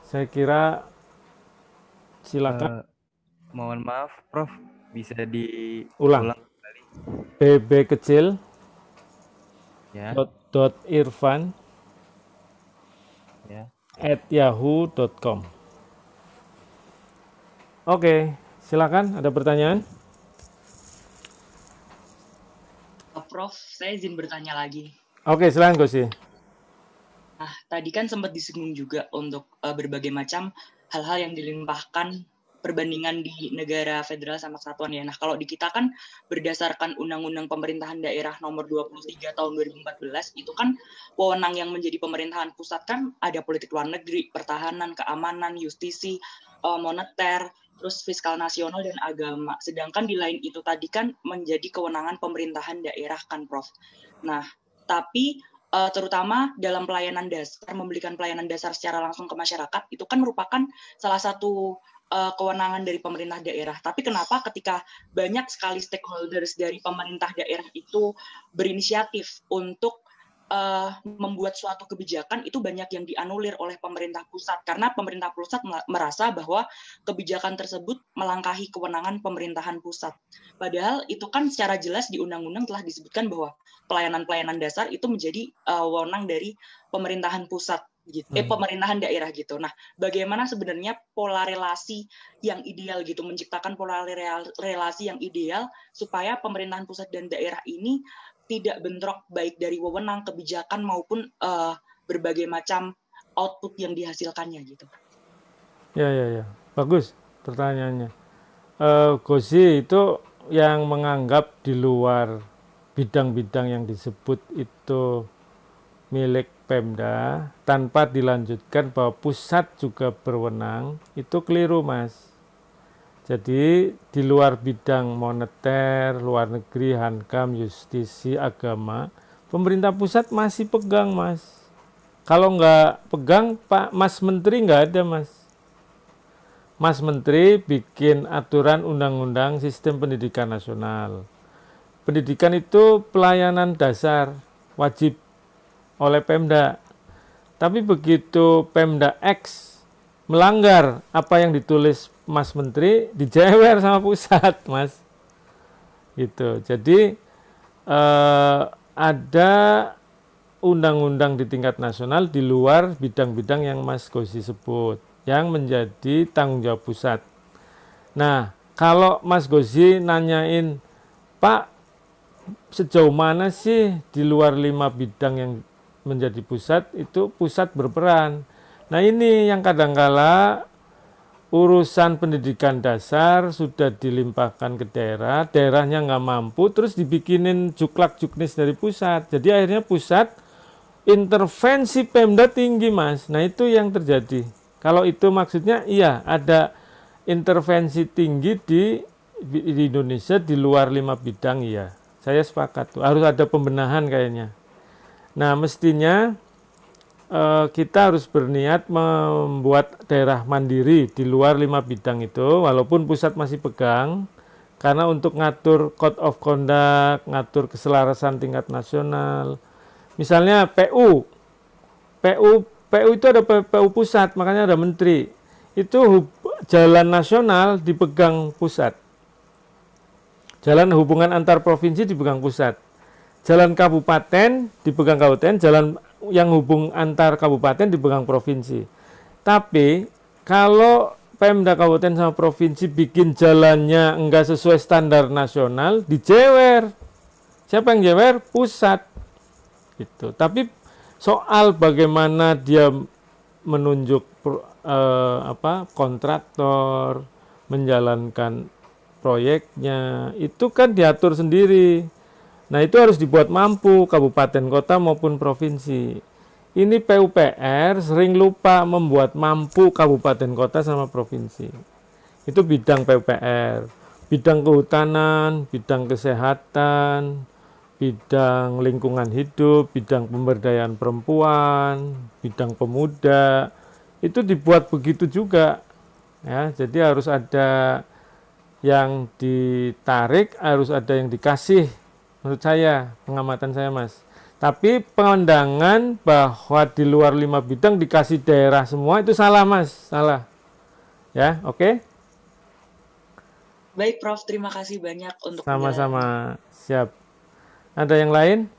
Saya kira silakan. Mohon maaf, Prof. Bisa Ulang. diulang kembali? bbkecil Ya. .irfan Ya. @yahoo.com. Oke, silakan. Ada pertanyaan? Prof, saya izin bertanya lagi. Oke, silakan Gosi. Nah, tadi kan sempat disinggung juga untuk berbagai macam hal-hal yang dilimpahkan perbandingan di negara federal sama kesatuan ya. Nah, kalau di kita kan berdasarkan Undang-Undang Pemerintahan Daerah Nomor 23 Tahun 2014, itu kan wewenang yang menjadi pemerintahan pusat kan ada politik luar negeri, pertahanan, keamanan, justisi, moneter, terus fiskal nasional dan agama. Sedangkan di lain itu tadi kan menjadi kewenangan pemerintahan daerah kan, Prof. Nah, tapi terutama dalam pelayanan dasar, memberikan pelayanan dasar secara langsung ke masyarakat, itu kan merupakan salah satu kewenangan dari pemerintah daerah. Tapi kenapa ketika banyak sekali stakeholders dari pemerintah daerah itu berinisiatif untuk membuat suatu kebijakan, itu banyak yang dianulir oleh pemerintah pusat karena pemerintah pusat merasa bahwa kebijakan tersebut melangkahi kewenangan pemerintahan pusat. Padahal itu kan secara jelas di undang-undang telah disebutkan bahwa pelayanan-pelayanan dasar itu menjadi wewenang dari pemerintahan pusat gitu, pemerintahan daerah gitu. Nah, bagaimana sebenarnya pola relasi yang ideal gitu, menciptakan pola relasi yang ideal supaya pemerintahan pusat dan daerah ini tidak bentrok baik dari wewenang, kebijakan maupun berbagai macam output yang dihasilkannya gitu. Ya. Bagus pertanyaannya. Gosi itu yang menganggap di luar bidang-bidang yang disebut itu milik Pemda tanpa dilanjutkan bahwa pusat juga berwenang, itu keliru, Mas. Jadi di luar bidang moneter, luar negeri, hankam, justisi, agama, pemerintah pusat masih pegang, Mas. Kalau nggak pegang, Pak Mas Menteri nggak ada, Mas. Mas Menteri bikin aturan undang-undang sistem pendidikan nasional. Pendidikan itu pelayanan dasar, wajib oleh Pemda. Tapi begitu Pemda X melanggar apa yang ditulis Mas Menteri, dijewer sama pusat, Mas. Gitu. Jadi ada undang-undang di tingkat nasional di luar bidang-bidang yang Mas Gosi sebut, yang menjadi tanggung jawab pusat. Nah, kalau Mas Gosi nanyain, Pak, sejauh mana sih di luar 5 bidang yang menjadi pusat, itu pusat berperan. Nah, ini yang kadangkala urusan pendidikan dasar sudah dilimpahkan ke daerah, daerahnya nggak mampu, terus dibikinin juklak-juknis dari pusat. Jadi akhirnya pusat intervensi Pemda tinggi, Mas. Nah, itu yang terjadi. Kalau itu maksudnya, iya, ada intervensi tinggi di Indonesia di luar 5 bidang, iya. Saya sepakat tuh, harus ada pembenahan kayaknya. Nah, mestinya kita harus berniat membuat daerah mandiri di luar 5 bidang itu, walaupun pusat masih pegang, karena untuk ngatur code of conduct, ngatur keselarasan tingkat nasional. Misalnya PU itu ada PU pusat, makanya ada menteri. Itu jalan nasional dipegang pusat. Jalan hubungan antar provinsi dipegang pusat. Jalan kabupaten dipegang kabupaten, jalan yang hubung antar kabupaten dipegang provinsi. Tapi kalau Pemda kabupaten sama provinsi bikin jalannya enggak sesuai standar nasional, dijewer. Siapa yang jewer? Pusat. Gitu. Tapi soal bagaimana dia menunjuk kontraktor, menjalankan proyeknya, itu kan diatur sendiri. Nah, itu harus dibuat mampu kabupaten, kota maupun provinsi. Ini PUPR sering lupa membuat mampu kabupaten, kota sama provinsi. Itu bidang PUPR, bidang kehutanan, bidang kesehatan, bidang lingkungan hidup, bidang pemberdayaan perempuan, bidang pemuda. Itu dibuat begitu juga. Ya, jadi harus ada yang ditarik, harus ada yang dikasih. Menurut saya, pengamatan saya, Mas. Tapi pandangan bahwa di luar 5 bidang dikasih daerah semua itu salah, Mas. Salah. Ya, oke? Baik, Prof. Terima kasih banyak untuk Sama-sama. Siap. Ada yang lain?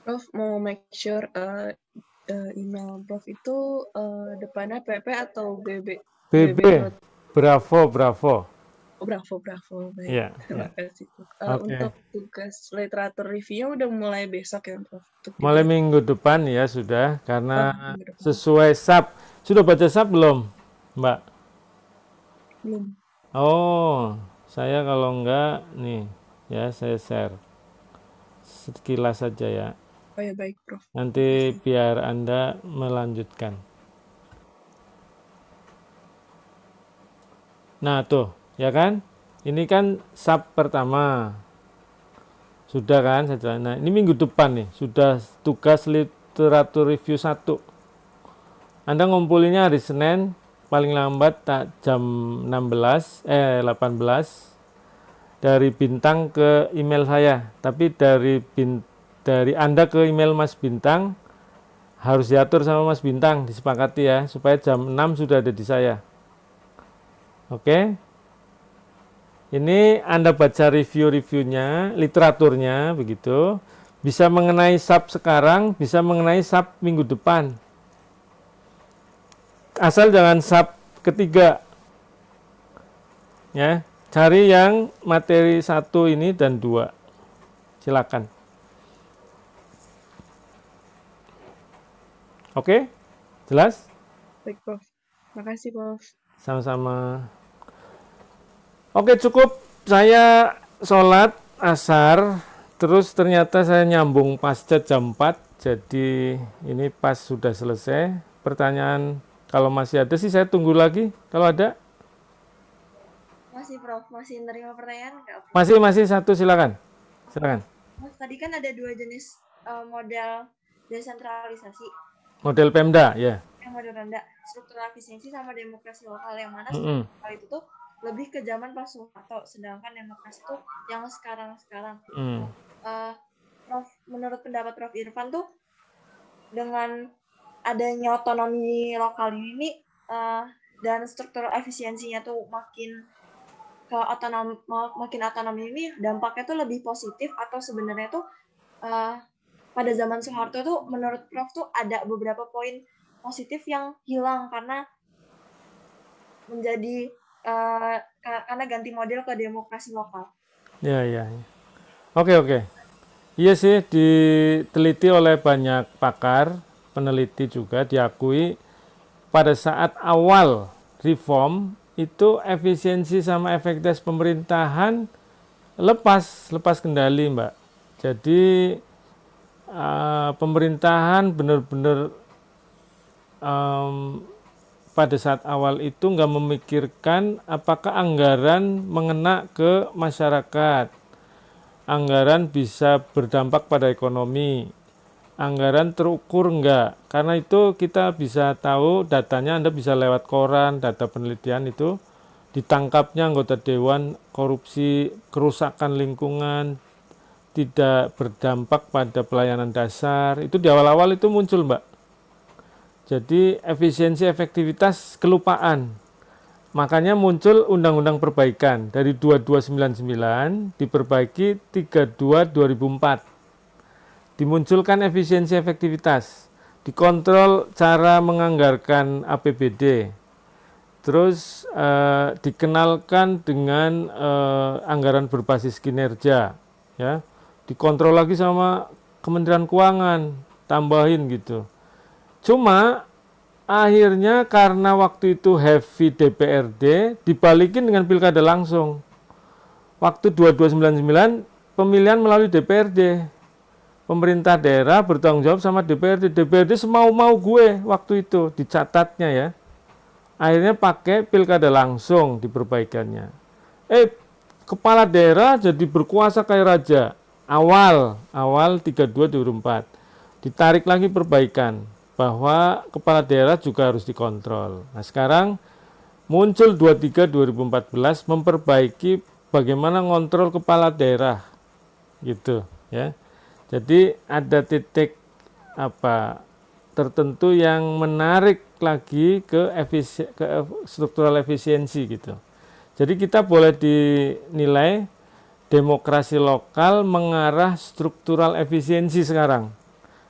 Prof mau make sure email Prof itu depannya PP atau BB? BB. Bravo. Oh, Bravo. Baik. Iya. Terima kasih. Oke. Untuk tugas literatur review udah mulai besok ya, Prof? Mulai minggu depan ya sudah, karena minggu depan. sesuai SAP. Sudah baca SAP belum, Mbak? Belum. Oh, saya kalau enggak, nih, ya saya share. Sekilas saja ya. Oh ya, baik, Prof. Nanti biar Anda melanjutkan. Nah, tuh, ya kan? Ini kan SAP pertama. Sudah kan? Nah, ini minggu depan nih, sudah tugas literatur review 1. Anda ngumpulinnya hari Senin, paling lambat jam 18 dari Bintang ke email saya. Tapi dari Anda ke email Mas Bintang harus diatur sama Mas Bintang, disepakati ya, supaya jam 6 sudah ada di saya. Oke. Ini Anda baca review-reviewnya, literaturnya begitu. Bisa mengenai SAP sekarang, bisa mengenai SAP minggu depan. Asal jangan SAP ketiga. Ya, cari yang materi 1 ini dan 2. Silakan. Oke? Jelas? Baik, Prof. Makasih, Prof. Sama-sama. Oke, cukup. Saya sholat asar, terus ternyata saya nyambung pasca jam 4, jadi ini pas sudah selesai. Pertanyaan kalau masih ada sih saya tunggu lagi, kalau ada. Masih, Prof. Masih menerima pertanyaan nggak? Masih satu, silakan. Silakan. Mas, tadi kan ada 2 jenis model desentralisasi. Model Pemda, ya. Yang model Pemda, struktural efisiensi sama demokrasi lokal, yang mana struktural lokal itu tuh lebih ke zaman Pak Soeharto, sedangkan demokrasi itu yang sekarang-sekarang. Prof, menurut pendapat Prof Irfan tuh dengan adanya otonomi lokal ini dan struktural efisiensinya tuh makin otonomi ini dampaknya tuh lebih positif atau sebenarnya tuh pada zaman Soeharto tuh menurut Prof tuh ada beberapa poin positif yang hilang karena menjadi karena ganti model ke demokrasi lokal. Ya. Oke. Iya sih, diteliti oleh banyak pakar, peneliti juga diakui pada saat awal reform itu efisiensi sama efektivitas pemerintahan lepas kendali, Mbak. Jadi pemerintahan benar-benar pada saat awal itu nggak memikirkan apakah anggaran mengena ke masyarakat, anggaran bisa berdampak pada ekonomi, anggaran terukur enggak. Karena itu kita bisa tahu datanya, Anda bisa lewat koran, data penelitian itu ditangkapnya anggota dewan korupsi, kerusakan lingkungan, tidak berdampak pada pelayanan dasar. Itu di awal-awal itu muncul, Mbak. Jadi efisiensi efektivitas kelupaan. Makanya muncul Undang-Undang Perbaikan dari 2299 diperbaiki 32 2004. Dimunculkan efisiensi efektivitas. dikontrol cara menganggarkan APBD, terus dikenalkan dengan anggaran berbasis kinerja, ya, dikontrol lagi sama Kementerian Keuangan, tambahin gitu. Cuma akhirnya karena waktu itu heavy DPRD, dibalikin dengan pilkada langsung. Waktu 2299 pemilihan melalui DPRD. Pemerintah daerah bertanggung jawab sama DPRD. DPRD semau-mau gue waktu itu, dicatatnya ya. Akhirnya pakai pilkada langsung diperbaikannya. Kepala daerah jadi berkuasa kayak raja. Awal 32-2004. Ditarik lagi perbaikan bahwa kepala daerah juga harus dikontrol. Nah, sekarang muncul 23-2014 memperbaiki bagaimana ngontrol kepala daerah gitu ya. Jadi ada titik tertentu yang menarik lagi ke struktural efisiensi gitu. Jadi kita boleh dinilai demokrasi lokal mengarah struktural efisiensi sekarang.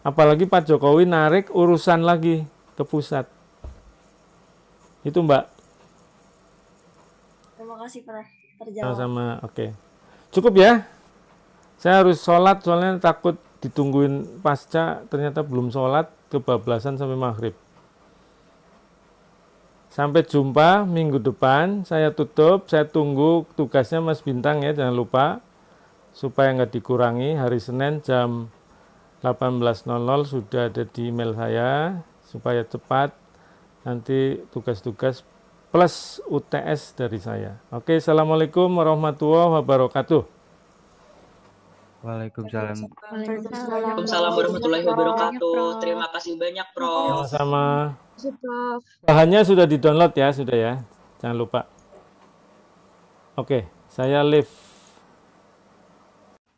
Apalagi Pak Jokowi narik urusan lagi ke pusat. Itu Mbak. Terima kasih Prof. Terjawab. Sama-sama, oke. Cukup ya? Saya harus sholat soalnya takut ditungguin pasca, ternyata belum sholat, kebablasan sampai maghrib. Sampai jumpa minggu depan, saya tutup, saya tunggu tugasnya Mas Bintang ya, jangan lupa. Supaya nggak dikurangi, hari Senin jam 18.00 sudah ada di email saya, supaya cepat nanti tugas-tugas plus UTS dari saya. Oke, Assalamualaikum warahmatullahi wabarakatuh. Waalaikumsalam. Waalaikumsalam warahmatullahi wabarakatuh. Terima kasih banyak, Prof. Sama-sama. Bahannya sudah di-download ya, sudah ya. Jangan lupa. Oke, saya live.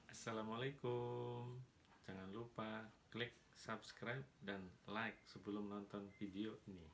Assalamualaikum. Jangan lupa klik subscribe dan like sebelum nonton video ini.